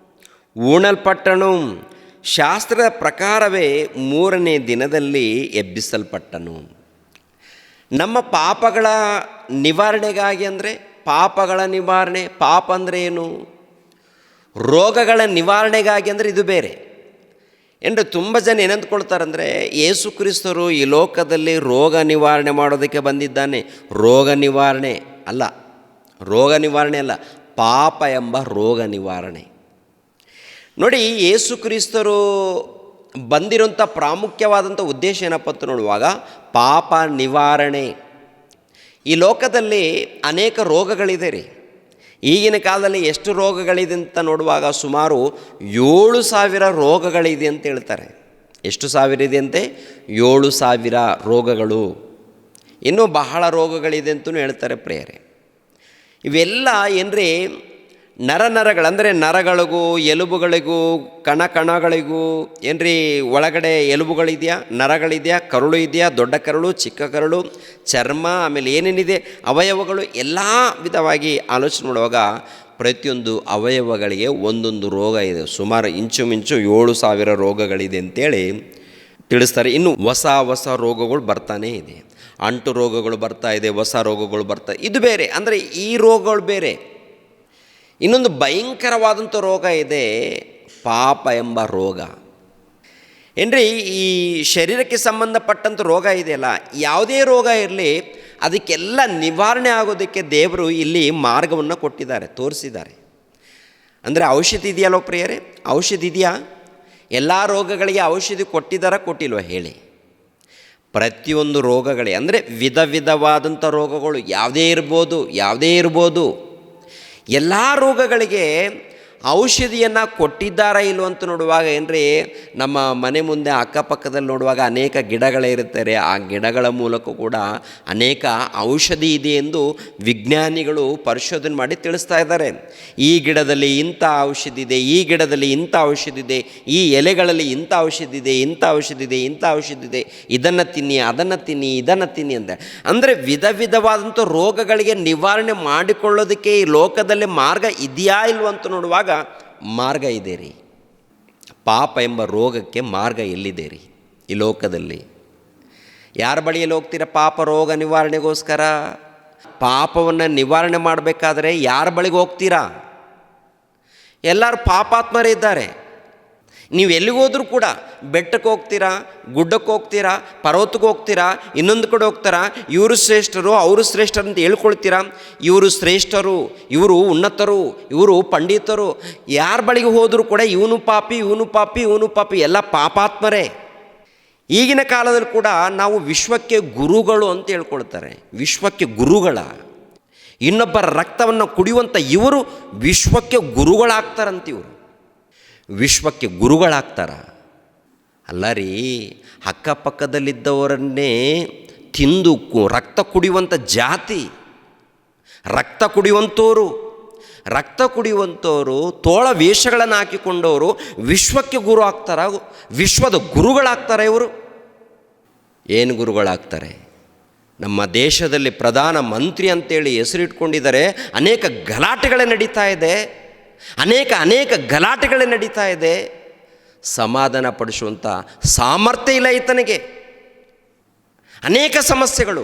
ಉಣಲ್ಪಟ್ಟನು, ಶಾಸ್ತ್ರದ ಪ್ರಕಾರವೇ 3ನೇ ದಿನದಲ್ಲಿ ಎಬ್ಬಿಸಲ್ಪಟ್ಟನು. ನಮ್ಮ ಪಾಪಗಳ ನಿವಾರಣೆಗಾಗಿ ಅಂದರೆ, ಪಾಪಗಳ ನಿವಾರಣೆ, ಪಾಪ ಅಂದರೆ ಏನು? ರೋಗಗಳ ನಿವಾರಣೆಗಾಗಿ ಅಂದರೆ ಇದು ಬೇರೆ. ಎಂದು ತುಂಬ ಜನ ಏನಂದ್ಕೊಳ್ತಾರಂದರೆ, ಯೇಸು ಕ್ರಿಸ್ತರು ಈ ಲೋಕದಲ್ಲಿ ರೋಗ ನಿವಾರಣೆ ಮಾಡೋದಕ್ಕೆ ಬಂದಿದ್ದಾನೆ. ರೋಗ ನಿವಾರಣೆ ಅಲ್ಲ, ರೋಗ ನಿವಾರಣೆ ಅಲ್ಲ, ಪಾಪ ಎಂಬ ರೋಗ ನಿವಾರಣೆ. ನೋಡಿ, ಯೇಸು ಕ್ರಿಸ್ತರು ಬಂದಿರೋಂಥ ಪ್ರಾಮುಖ್ಯವಾದಂಥ ಉದ್ದೇಶ ಏನಪ್ಪ ಅಂತ ನೋಡುವಾಗ, ಪಾಪ ನಿವಾರಣೆ. ಈ ಲೋಕದಲ್ಲಿ ಅನೇಕ ರೋಗಗಳಿದೆ ರೀ. ಈಗಿನ ಕಾಲದಲ್ಲಿ ಎಷ್ಟು ರೋಗಗಳಿದೆ ಅಂತ ನೋಡುವಾಗ ಸುಮಾರು 7,000 ರೋಗಗಳಿದೆ ಅಂತ ಹೇಳ್ತಾರೆ. ಎಷ್ಟು ಸಾವಿರ ಇದೆಯಂತೆ? 7,000 ರೋಗಗಳು. ಇನ್ನೂ ಬಹಳ ರೋಗಗಳಿದೆ ಅಂತಲೂ ಹೇಳ್ತಾರೆ ಪ್ರಿಯರೇ. ಇವೆಲ್ಲ ಏನ್ರಿ ನರಗಳು, ಅಂದರೆ ನರಗಳಿಗೂ ಎಲುಬುಗಳಿಗೂ ಕಣಗಳಿಗೂ ಏನ್ರಿ ಒಳಗಡೆ ಎಲುಬುಗಳಿದೆಯಾ, ನರಗಳಿದೆಯಾ, ಕರುಳು ಇದೆಯಾ, ದೊಡ್ಡ ಕರುಳು, ಚಿಕ್ಕ ಕರುಳು, ಚರ್ಮ, ಆಮೇಲೆ ಏನೇನಿದೆ ಅವಯವಗಳು, ಎಲ್ಲ ವಿಧವಾಗಿ ಆಲೋಚನೆ ಮಾಡುವಾಗ ಪ್ರತಿಯೊಂದು ಅವಯವಗಳಿಗೆ ಒಂದೊಂದು ರೋಗ ಇದೆ. ಸುಮಾರು ಇಂಚುಮಿಂಚು 7,000 ರೋಗಗಳಿದೆ ಅಂತೇಳಿ ತಿಳಿಸ್ತಾರೆ. ಇನ್ನು ಹೊಸ ರೋಗಗಳು ಬರ್ತಾನೇ ಇದೆ. ಅಂಟು ರೋಗಗಳು ಬರ್ತಾ ಇದೆ, ಹೊಸ ರೋಗಗಳು ಬರ್ತಾ, ಇದು ಬೇರೆ, ಅಂದರೆ ಈ ರೋಗಗಳು ಬೇರೆ. ಇನ್ನೊಂದು ಭಯಂಕರವಾದಂಥ ರೋಗ ಇದೆ, ಪಾಪ ಎಂಬ ರೋಗ. ಏನ್ರಿ ಈ ಶರೀರಕ್ಕೆ ಸಂಬಂಧಪಟ್ಟಂಥ ರೋಗ ಇದೆಯಲ್ಲ, ಯಾವುದೇ ರೋಗ ಇರಲಿ ಅದಕ್ಕೆಲ್ಲ ನಿವಾರಣೆ ಆಗೋದಕ್ಕೆ ದೇವರು ಇಲ್ಲಿ ಮಾರ್ಗವನ್ನು ಕೊಟ್ಟಿದ್ದಾರೆ, ತೋರಿಸಿದ್ದಾರೆ. ಅಂದರೆ ಔಷಧಿ ಇದೆಯಲ್ಲೋ ಪ್ರಿಯರೇ? ಔಷಧಿ ಇದೆಯಾ? ಎಲ್ಲ ರೋಗಗಳಿಗೆ ಔಷಧಿ ಕೊಟ್ಟಿಲ್ವ ಹೇಳಿ? ಪ್ರತಿಯೊಂದು ರೋಗಗಳೇ, ಅಂದರೆ ವಿಧವಾದಂಥ ರೋಗಗಳು ಯಾವುದೇ ಇರ್ಬೋದು, ಎಲ್ಲ ರೋಗಗಳಿಗೆ ಔಷಧಿಯನ್ನು ಕೊಟ್ಟಿದ್ದಾರಾ ಇಲ್ವ ಅಂತ ನೋಡುವಾಗ ಏನ್ರಿ, ನಮ್ಮ ಮನೆ ಮುಂದೆ ಅಕ್ಕಪಕ್ಕದಲ್ಲಿ ನೋಡುವಾಗ ಅನೇಕ ಗಿಡಗಳಿರುತ್ತಾರೆ. ಆ ಗಿಡಗಳ ಮೂಲಕ ಕೂಡ ಅನೇಕ ಔಷಧಿ ಇದೆ ಎಂದು ವಿಜ್ಞಾನಿಗಳು ಪರಿಶೋಧನೆ ಮಾಡಿ ತಿಳಿಸ್ತಾ ಇದ್ದಾರೆ. ಈ ಗಿಡದಲ್ಲಿ ಇಂಥ ಔಷಧಿ ಇದೆ, ಈ ಗಿಡದಲ್ಲಿ ಇಂಥ ಔಷಧಿ ಇದೆ, ಈ ಎಲೆಗಳಲ್ಲಿ ಇಂಥ ಔಷಧಿ ಇದೆ, ಇಂಥ ಔಷಧಿ ಇದೆ, ಇಂಥ ಔಷಧಿ ಇದೆ, ಇದನ್ನು ತಿನ್ನಿ, ಅದನ್ನು ತಿನ್ನಿ, ಇದನ್ನು ತಿನ್ನಿ ಅಂತ. ಅಂದರೆ ವಿಧವಾದಂಥ ರೋಗಗಳಿಗೆ ನಿವಾರಣೆ ಮಾಡಿಕೊಳ್ಳೋದಕ್ಕೆ ಈ ಲೋಕದಲ್ಲಿ ಮಾರ್ಗ ಇದೆಯಾ ಇಲ್ವ ಅಂತ ನೋಡುವಾಗ ಮಾರ್ಗ ಇದೆ ರೀ. ಪಾಪ ಎಂಬ ರೋಗಕ್ಕೆ ಮಾರ್ಗ ಎಲ್ಲಿದೆ ರೀ ಈ ಲೋಕದಲ್ಲಿ? ಯಾರ ಬಳಿಯಲ್ಲಿ ಹೋಗ್ತೀರಾ ಪಾಪ ರೋಗ ನಿವಾರಣೆಗೋಸ್ಕರ? ಪಾಪವನ್ನು ನಿವಾರಣೆ ಮಾಡಬೇಕಾದ್ರೆ ಯಾರ ಬಳಿಗೆ ಹೋಗ್ತೀರಾ? ಎಲ್ಲರೂ ಪಾಪಾತ್ಮರೇ ಇದ್ದಾರೆ. ನೀವು ಎಲ್ಲಿಗೆ ಹೋದರೂ ಕೂಡ ಬೆಟ್ಟಕ್ಕೆ ಹೋಗ್ತೀರಾ, ಗುಡ್ಡಕ್ಕೆ ಹೋಗ್ತೀರಾ, ಪರ್ವತಕ್ಕೆ ಹೋಗ್ತೀರಾ, ಇನ್ನೊಂದು ಕಡೆ ಹೋಗ್ತೀರಾ, ಇವರು ಶ್ರೇಷ್ಠರು ಅವರು ಶ್ರೇಷ್ಠರು ಅಂತ ಹೇಳ್ಕೊಳ್ತೀರಾ. ಇವರು ಶ್ರೇಷ್ಠರು, ಇವರು ಉನ್ನತರು, ಇವರು ಪಂಡಿತರು. ಯಾರ ಬಳಿಗೆ ಹೋದರೂ ಕೂಡ ಇವನು ಪಾಪಿ, ಇವನು ಪಾಪಿ, ಇವನು ಪಾಪಿ, ಎಲ್ಲ ಪಾಪಾತ್ಮರೇ. ಈಗಿನ ಕಾಲದಲ್ಲಿ ಕೂಡ ನಾವು ವಿಶ್ವಕ್ಕೆ ಗುರುಗಳು ಅಂತ ಹೇಳ್ಕೊಳ್ತಾರೆ. ವಿಶ್ವಕ್ಕೆ ಗುರುಗಳ, ಇನ್ನೊಬ್ಬರ ರಕ್ತವನ್ನು ಕುಡಿಯುವಂಥ ಇವರು ವಿಶ್ವಕ್ಕೆ ಗುರುಗಳಾಗ್ತಾರಂತ. ಇವರು ವಿಶ್ವಕ್ಕೆ ಗುರುಗಳಾಗ್ತಾರ? ಅಲ್ಲ ರೀ, ಅಕ್ಕಪಕ್ಕದಲ್ಲಿದ್ದವರನ್ನೇ ತಿಂದು ರಕ್ತ ಕುಡಿಯುವಂಥ ಜಾತಿ, ರಕ್ತ ಕುಡಿಯುವಂಥವರು ತೋಳ ವೇಷಗಳನ್ನು ಹಾಕಿಕೊಂಡವರು ವಿಶ್ವಕ್ಕೆ ಗುರು ಆಗ್ತಾರ? ವಿಶ್ವದ ಗುರುಗಳಾಗ್ತಾರೆ ಇವರು? ಏನು ಗುರುಗಳಾಗ್ತಾರೆ? ನಮ್ಮ ದೇಶದಲ್ಲಿ ಪ್ರಧಾನ ಮಂತ್ರಿ ಅಂತೇಳಿ ಹೆಸರಿಟ್ಕೊಂಡಿದ್ದಾರೆ. ಅನೇಕ ಗಲಾಟೆಗಳೇ ನಡೀತಾ ಇದೆ, ಅನೇಕ ಗಲಾಟೆಗಳೇ ನಡೀತಾ ಇದೆ. ಸಮಾಧಾನ ಪಡಿಸುವಂಥ ಸಾಮರ್ಥ್ಯ ಇಲ್ಲ ಈತನಿಗೆ. ಅನೇಕ ಸಮಸ್ಯೆಗಳು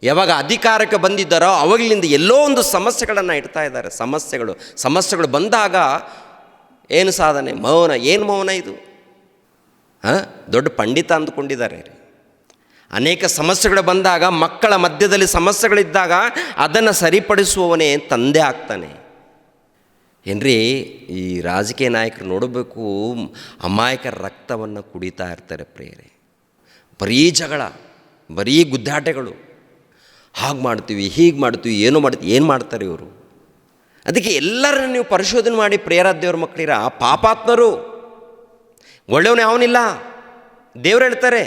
ಯಾವಾಗ ಅಧಿಕಾರಕ್ಕೆ ಬಂದಿದ್ದಾರೋ ಅವಾಗಲಿಂದ ಎಲ್ಲೋ ಒಂದು ಸಮಸ್ಯೆಗಳನ್ನು ಇಡ್ತಾ ಇದ್ದಾರೆ. ಸಮಸ್ಯೆಗಳು ಬಂದಾಗ ಏನು ಸಾಧನೆ? ಮೌನ. ಏನು ಮೌನ ಇದು? ದೊಡ್ಡ ಪಂಡಿತ ಅಂದ್ಕೊಂಡಿದ್ದಾರೆ. ಅನೇಕ ಸಮಸ್ಯೆಗಳು ಬಂದಾಗ, ಮಕ್ಕಳ ಮಧ್ಯದಲ್ಲಿ ಸಮಸ್ಯೆಗಳಿದ್ದಾಗ ಅದನ್ನು ಸರಿಪಡಿಸುವವನೇ ತಂದೆ ಆಗ್ತಾನೆ. ಏನ್ರಿ, ಈ ರಾಜಕೀಯ ನಾಯಕರು ನೋಡಬೇಕು, ಅಮಾಯಕರ ರಕ್ತವನ್ನು ಕುಡಿತಾ ಇರ್ತಾರೆ ಪ್ರಿಯರೇ. ಬರೀ ಜಗಳ, ಬರೀ ಗುದ್ದಾಟಗಳು. ಹಾಗೆ ಮಾಡ್ತೀವಿ, ಹೀಗೆ ಮಾಡ್ತೀವಿ, ಏನು ಮಾಡ್ತಾರೆ ಇವರು? ಅದಕ್ಕೆ ಎಲ್ಲರನ್ನು ನೀವು ಪರಿಶೋಧನೆ ಮಾಡಿ ಪ್ರಿಯರಾದ ದೇವ್ರ ಮಕ್ಕಳಿರ, ಪಾಪಾತ್ಮರು, ಒಳ್ಳೆಯವನೇ ಅವನಿಲ್ಲ. ದೇವ್ರು ಹೇಳ್ತಾರೆ,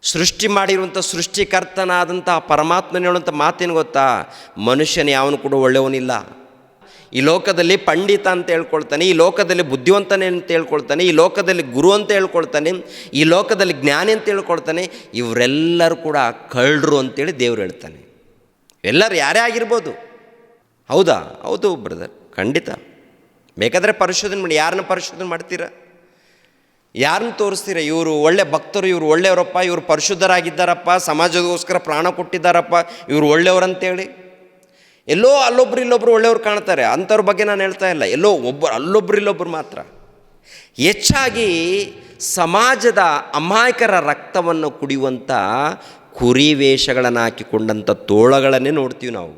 ಸೃಷ್ಟಿ ಮಾಡಿರುವಂಥ ಸೃಷ್ಟಿಕರ್ತನಾದಂಥ ಪರಮಾತ್ಮನ ಹೇಳುವಂಥ ಮಾತೇನು ಗೊತ್ತಾ? ಮನುಷ್ಯನ ಯಾವನು ಕೂಡ ಒಳ್ಳೆಯವನಿಲ್ಲ. ಈ ಲೋಕದಲ್ಲಿ ಪಂಡಿತ ಅಂತ ಹೇಳ್ಕೊಳ್ತಾನೆ, ಈ ಲೋಕದಲ್ಲಿ ಬುದ್ಧಿವಂತನೇ ಅಂತ ಹೇಳ್ಕೊಳ್ತಾನೆ, ಈ ಲೋಕದಲ್ಲಿ ಗುರು ಅಂತ ಹೇಳ್ಕೊಳ್ತಾನೆ, ಈ ಲೋಕದಲ್ಲಿ ಜ್ಞಾನಿ ಅಂತ ಹೇಳ್ಕೊಳ್ತಾನೆ. ಇವರೆಲ್ಲರೂ ಕೂಡ ಕಳ್ಳರು ಅಂತೇಳಿ ದೇವ್ರು ಹೇಳ್ತಾನೆ. ಎಲ್ಲರೂ ಯಾರೇ ಆಗಿರ್ಬೋದು. ಹೌದಾ? ಹೌದು ಬ್ರದರ್, ಖಂಡಿತ. ಬೇಕಾದರೆ ಪರಿಶೋಧನೆ ಮಾಡಿ. ಯಾರನ್ನ ಪರಿಶೋಧನೆ ಮಾಡ್ತೀರಾ? ಯಾರನ್ನ ತೋರಿಸ್ತೀರ? ಇವರು ಒಳ್ಳೆ ಭಕ್ತರು, ಇವರು ಒಳ್ಳೆಯವರಪ್ಪ, ಇವರು ಪರಿಶುದ್ಧರಾಗಿದ್ದಾರಪ್ಪ, ಸಮಾಜಗೋಸ್ಕರ ಪ್ರಾಣ ಕೊಟ್ಟಿದ್ದಾರಪ್ಪ, ಇವರು ಒಳ್ಳೆಯವರಂತೇಳಿ. ಎಲ್ಲೋ ಇಲ್ಲೊಬ್ರು ಒಳ್ಳೆಯವ್ರು ಕಾಣ್ತಾರೆ. ಅಂಥವ್ರ ಬಗ್ಗೆ ನಾನು ಹೇಳ್ತಾ ಇಲ್ಲ. ಎಲ್ಲೋ ಇಲ್ಲೊಬ್ರು ಮಾತ್ರ. ಹೆಚ್ಚಾಗಿ ಸಮಾಜದ ಅಮಾಯಕರ ರಕ್ತವನ್ನು ಕುಡಿಯುವಂಥ ಕುರಿ ವೇಷಗಳನ್ನು ಹಾಕಿಕೊಂಡಂಥ ತೋಳಗಳನ್ನೇ ನೋಡ್ತೀವಿ ನಾವು.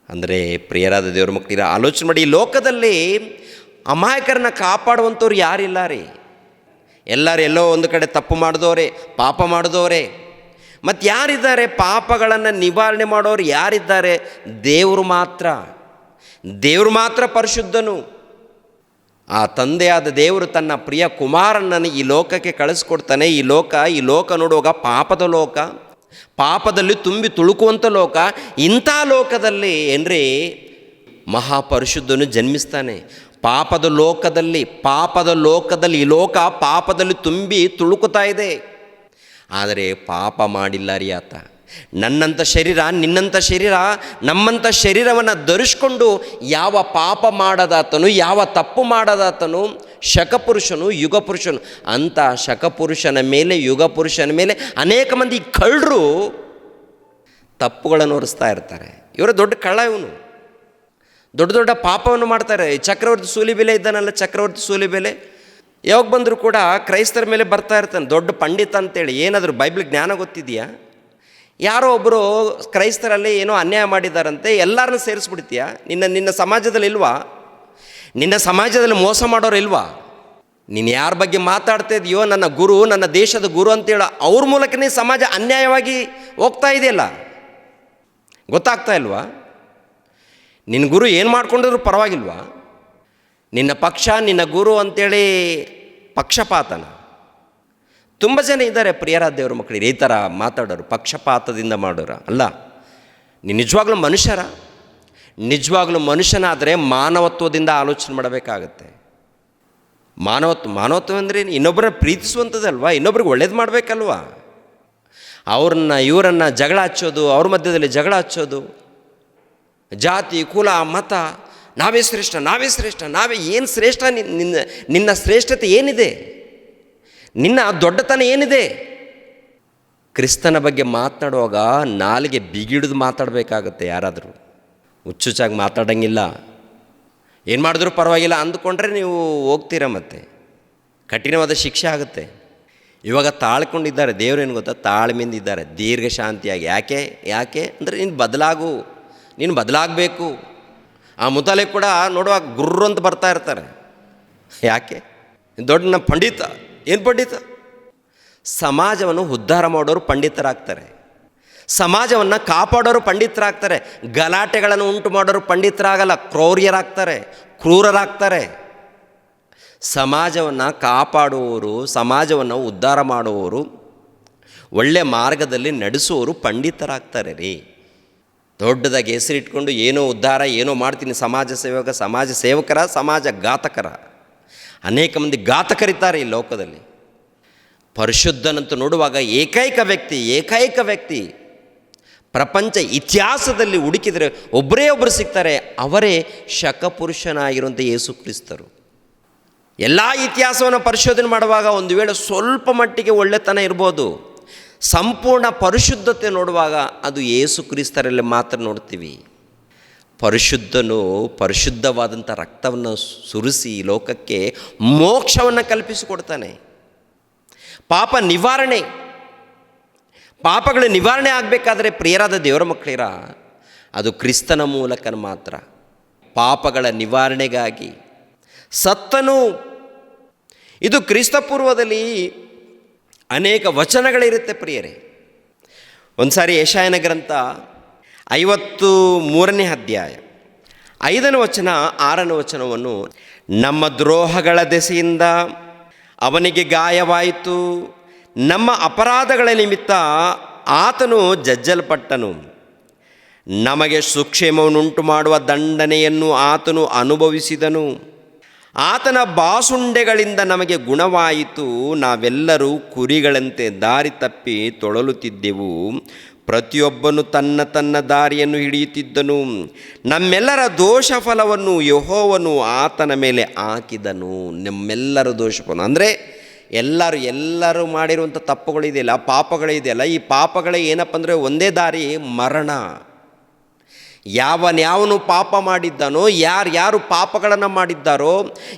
ಅಂದರೆ ಪ್ರಿಯರಾದ ದೇವ್ರ ಮಕ್ಕಳಿರ, ಆಲೋಚನೆ ಮಾಡಿ. ಈ ಲೋಕದಲ್ಲಿ ಅಮಾಯಕರನ್ನ ಕಾಪಾಡುವಂಥವ್ರು ಯಾರಿಲ್ಲ ರೀ. ಎಲ್ಲರೂ ಎಲ್ಲೋ ಒಂದು ಕಡೆ ತಪ್ಪು ಮಾಡಿದವರೇ, ಪಾಪ ಮಾಡಿದವರೇ. ಮತ್ತು ಯಾರಿದ್ದಾರೆ ಪಾಪಗಳನ್ನು ನಿವಾರಣೆ ಮಾಡೋರು? ಯಾರಿದ್ದಾರೆ? ದೇವರು ಮಾತ್ರ ಪರಿಶುದ್ಧನು. ಆ ತಂದೆಯಾದ ದೇವರು ತನ್ನ ಪ್ರಿಯ ಕುಮಾರನನ್ನು ಈ ಲೋಕಕ್ಕೆ ಕಳಿಸ್ಕೊಡ್ತಾನೆ. ಈ ಲೋಕ ನೋಡುವಾಗ ಪಾಪದ ಲೋಕ, ಪಾಪದಲ್ಲಿ ತುಂಬಿ ತುಳುಕುವಂಥ ಲೋಕ. ಇಂಥ ಲೋಕದಲ್ಲಿ ಏನ್ರಿ ಮಹಾಪರಿಶುದ್ಧನು ಜನ್ಮಿಸ್ತಾನೆ. ಪಾಪದ ಲೋಕದಲ್ಲಿ ಈ ಲೋಕ ಪಾಪದಲ್ಲಿ ತುಂಬಿ ತುಳುಕುತ್ತಾ ಇದೆ. ಆದರೆ ಪಾಪ ಮಾಡಿಲ್ಲ ರೀ ಆತ. ನನ್ನಂಥ ಶರೀರ, ನಿನ್ನಂಥ ಶರೀರ, ನಮ್ಮಂಥ ಶರೀರವನ್ನು ಧರಿಸ್ಕೊಂಡು ಯಾವ ಪಾಪ ಮಾಡದಾತನು, ಯಾವ ತಪ್ಪು ಮಾಡದಾತನು, ಶಕಪುರುಷನು, ಯುಗಪುರುಷನು. ಅಂಥ ಶಕಪುರುಷನ ಮೇಲೆ, ಯುಗಪುರುಷನ ಮೇಲೆ ಅನೇಕ ಮಂದಿ ಕಳ್ಳರು ತಪ್ಪುಗಳನ್ನು ಹೊರಿಸ್ತಾ ಇರ್ತಾರೆ. ಇವರ ದೊಡ್ಡ ಕಳ್ಳ, ಇವನು ದೊಡ್ಡ ಪಾಪವನ್ನು ಮಾಡ್ತಾರೆ. ಚಕ್ರವರ್ತಿ ಸೂಲಿಬೆಲೆ ಇದ್ದಾನಲ್ಲ, ಚಕ್ರವರ್ತಿ ಸೂಲಿಬೆಲೆ ಯಾವಾಗ ಬಂದರೂ ಕೂಡ ಕ್ರೈಸ್ತರ ಮೇಲೆ ಬರ್ತಾ ಇರ್ತಾನೆ. ದೊಡ್ಡ ಪಂಡಿತ ಅಂತೇಳಿ. ಏನಾದರೂ ಬೈಬಲ್ ಜ್ಞಾನ ಗೊತ್ತಿದೆಯಾ? ಯಾರೋ ಒಬ್ಬರು ಕ್ರೈಸ್ತರಲ್ಲಿ ಏನೋ ಅನ್ಯಾಯ ಮಾಡಿದ್ದಾರಂತೆ, ಎಲ್ಲರನ್ನೂ ಸೇರಿಸ್ಬಿಡ್ತೀಯಾ? ನಿನ್ನ ಸಮಾಜದಲ್ಲಿ ಇಲ್ವಾ? ನಿನ್ನ ಸಮಾಜದಲ್ಲಿ ಮೋಸ ಮಾಡೋರು ಇಲ್ವಾ? ನೀನು ಯಾರ ಬಗ್ಗೆ ಮಾತಾಡ್ತಾ ಇದೆಯೋ, ನನ್ನ ಗುರು, ನನ್ನ ದೇಶದ ಗುರು ಅಂತೇಳಿ ಅವ್ರ ಮೂಲಕನೇ ಸಮಾಜ ಅನ್ಯಾಯವಾಗಿ ಹೋಗ್ತಾ ಇದೆಯಲ್ಲ, ಗೊತ್ತಾಗ್ತಾ ಇಲ್ವಾ? ನಿನ್ನ ಗುರು ಏನು ಮಾಡ್ಕೊಂಡಿದ್ರು ಪರವಾಗಿಲ್ವಾ? ನಿನ್ನ ಪಕ್ಷ, ನಿನ್ನ ಗುರು ಅಂತೇಳಿ ಪಕ್ಷಪಾತನ. ತುಂಬ ಜನ ಇದ್ದಾರೆ ಪ್ರಿಯರಾದ ದೇವ್ರ ಮಕ್ಕಳಿಗೆ ಈ ಥರ ಮಾತಾಡೋರು, ಪಕ್ಷಪಾತದಿಂದ ಮಾಡೋರು ಅಲ್ಲ. ನೀನು ನಿಜವಾಗ್ಲೂ ಮನುಷ್ಯನಾದರೆ ಮಾನವತ್ವದಿಂದ ಆಲೋಚನೆ ಮಾಡಬೇಕಾಗತ್ತೆ. ಮಾನವತ್ವ ಅಂದರೆ ಇನ್ನೊಬ್ಬರನ್ನ ಪ್ರೀತಿಸುವಂಥದ್ದಲ್ವಾ, ಇನ್ನೊಬ್ರಿಗೆ ಒಳ್ಳೇದು ಮಾಡಬೇಕಲ್ವಾ? ಇವರನ್ನು ಜಗಳ ಹಚ್ಚೋದು, ಅವ್ರ ಮಧ್ಯದಲ್ಲಿ ಜಗಳ ಹಚ್ಚೋದು, ಜಾತಿ, ಕುಲ, ಮತ, ನಾವೇ ಶ್ರೇಷ್ಠ, ಏನು ಶ್ರೇಷ್ಠ? ನಿನ್ನ ಶ್ರೇಷ್ಠತೆ ಏನಿದೆ? ನಿನ್ನ ದೊಡ್ಡತನ ಏನಿದೆ? ಕ್ರಿಸ್ತನ ಬಗ್ಗೆ ಮಾತನಾಡುವಾಗ ನಾಲಿಗೆ ಬಿಗಿಡಿದು ಮಾತಾಡಬೇಕಾಗತ್ತೆ. ಯಾರಾದರೂ ಹುಚ್ಚುಚ್ಚಾಗಿ ಮಾತಾಡೋಂಗಿಲ್ಲ. ಏನು ಮಾಡಿದ್ರೂ ಪರವಾಗಿಲ್ಲ ಅಂದುಕೊಂಡ್ರೆ ನೀವು ಹೋಗ್ತೀರ, ಮತ್ತೆ ಕಠಿಣವಾದ ಶಿಕ್ಷೆ ಆಗುತ್ತೆ. ಇವಾಗ ತಾಳ್ಕೊಂಡಿದ್ದಾರೆ. ದೇವರೇನು ಗೊತ್ತಾ? ತಾಳ್ಮೆಯಿಂದ ಇದ್ದಾರೆ, ದೀರ್ಘ ಶಾಂತಿಯಾಗಿ. ಯಾಕೆ ಅಂದರೆ ನೀನು ಬದಲಾಗಬೇಕು. ಆ ಮುತಾಲೆ ಕೂಡ ನೋಡುವಾಗ ಗುರ್ರು ಅಂತ ಬರ್ತಾ ಇರ್ತಾರೆ. ಯಾಕೆ? ದೊಡ್ಡ ಪಂಡಿತ. ಏನು ಪಂಡಿತ? ಸಮಾಜವನ್ನು ಉದ್ಧಾರ ಮಾಡೋರು ಪಂಡಿತರಾಗ್ತಾರೆ, ಸಮಾಜವನ್ನು ಕಾಪಾಡೋರು ಪಂಡಿತರಾಗ್ತಾರೆ. ಗಲಾಟೆಗಳನ್ನು ಉಂಟು ಮಾಡೋರು ಪಂಡಿತರಾಗಲ್ಲ, ಕ್ರೂರರಾಗ್ತಾರೆ. ಸಮಾಜವನ್ನು ಕಾಪಾಡುವವರು, ಸಮಾಜವನ್ನು ಉದ್ಧಾರ ಮಾಡುವವರು, ಒಳ್ಳೆಯ ಮಾರ್ಗದಲ್ಲಿ ನಡೆಸುವವರು ಪಂಡಿತರಾಗ್ತಾರೆ ರೀ. ದೊಡ್ಡದಾಗಿ ಹೆಸರಿಟ್ಕೊಂಡು ಏನೋ ಉದ್ಧಾರ, ಏನೋ ಮಾಡ್ತೀನಿ, ಸಮಾಜ ಸೇವಕರ, ಸಮಾಜ ಘಾತಕರ. ಅನೇಕ ಮಂದಿ ಘಾತಕರಿದ್ದಾರೆ ಈ ಲೋಕದಲ್ಲಿ. ಪರಿಶುದ್ಧನಂತೂ ನೋಡುವಾಗ ಏಕೈಕ ವ್ಯಕ್ತಿ ಪ್ರಪಂಚ ಇತಿಹಾಸದಲ್ಲಿ ಹುಡುಕಿದರೆ ಒಬ್ಬರು ಸಿಗ್ತಾರೆ. ಅವರೇ ಶಕಪುರುಷನಾಗಿರುವಂಥ ಯೇಸು ಕ್ರಿಸ್ತರು. ಎಲ್ಲ ಇತಿಹಾಸವನ್ನು ಪರಿಶೋಧನೆ ಮಾಡುವಾಗ ಒಂದು ವೇಳೆ ಸ್ವಲ್ಪ ಮಟ್ಟಿಗೆ ಒಳ್ಳೆತನ ಇರ್ಬೋದು. ಸಂಪೂರ್ಣ ಪರಿಶುದ್ಧತೆ ನೋಡುವಾಗ ಅದು ಯೇಸು ಕ್ರಿಸ್ತರಲ್ಲಿ ಮಾತ್ರ ನೋಡ್ತೀವಿ. ಪರಿಶುದ್ಧನು ಪರಿಶುದ್ಧವಾದಂಥ ರಕ್ತವನ್ನು ಸುರಿಸಿ ಲೋಕಕ್ಕೆ ಮೋಕ್ಷವನ್ನು ಕಲ್ಪಿಸಿಕೊಡ್ತಾನೆ. ಪಾಪಗಳ ನಿವಾರಣೆ ಆಗಬೇಕಾದ್ರೆ ಪ್ರಿಯರಾದ ದೇವರ ಮಕ್ಕಳಿರ ಅದು ಕ್ರಿಸ್ತನ ಮೂಲಕ ಮಾತ್ರ. ಪಾಪಗಳ ನಿವಾರಣೆಗಾಗಿ ಸತ್ತನು. ಇದು ಕ್ರಿಸ್ತಪೂರ್ವದಲ್ಲಿ ಅನೇಕ ವಚನಗಳಿರುತ್ತೆ ಪ್ರಿಯರೇ. ಒಂದು ಸಾರಿ ಯೆಶಾಯನ ಗ್ರಂಥ 53ನೇ ಅಧ್ಯಾಯ 5ನೇ ವಚನ 6ನೇ ವಚನವನ್ನು, ನಮ್ಮ ದ್ರೋಹಗಳ ದೆಸೆಯಿಂದ ಅವನಿಗೆ ಗಾಯವಾಯಿತು, ನಮ್ಮ ಅಪರಾಧಗಳ ನಿಮಿತ್ತ ಆತನು ಜಜ್ಜಲ್ಪಟ್ಟನು, ನಮಗೆ ಸುಕ್ಷೇಮವನ್ನುಂಟು ಮಾಡುವ ದಂಡನೆಯನ್ನು ಆತನು ಅನುಭವಿಸಿದನು, ಆತನ ಬಾಸುಂಡೆಗಳಿಂದ ನಮಗೆ ಗುಣವಾಯಿತು, ನಾವೆಲ್ಲರೂ ಕುರಿಗಳಂತೆ ದಾರಿ ತಪ್ಪಿ ತೊಳಲುತ್ತಿದ್ದೆವು, ಪ್ರತಿಯೊಬ್ಬನು ತನ್ನ ದಾರಿಯನ್ನು ಹಿಡಿಯುತ್ತಿದ್ದನು, ನಮ್ಮೆಲ್ಲರ ದೋಷ ಫಲವನ್ನು ಯೆಹೋವನು ಆತನ ಮೇಲೆ ಹಾಕಿದನು. ನಮ್ಮೆಲ್ಲರ ದೋಷಫಲ ಅಂದರೆ ಎಲ್ಲರೂ ಮಾಡಿರುವಂಥ ತಪ್ಪುಗಳಿದೆಯಲ್ಲ, ಪಾಪಗಳಿದೆಯಲ್ಲ, ಈ ಪಾಪಗಳೇ ಏನಪ್ಪ ಅಂದರೆ ಒಂದೇ ದಾರಿ, ಮರಣ. ಯಾವನು ಪಾಪ ಮಾಡಿದ್ದಾನೋ, ಯಾರು ಪಾಪಗಳನ್ನು ಮಾಡಿದ್ದಾರೋ,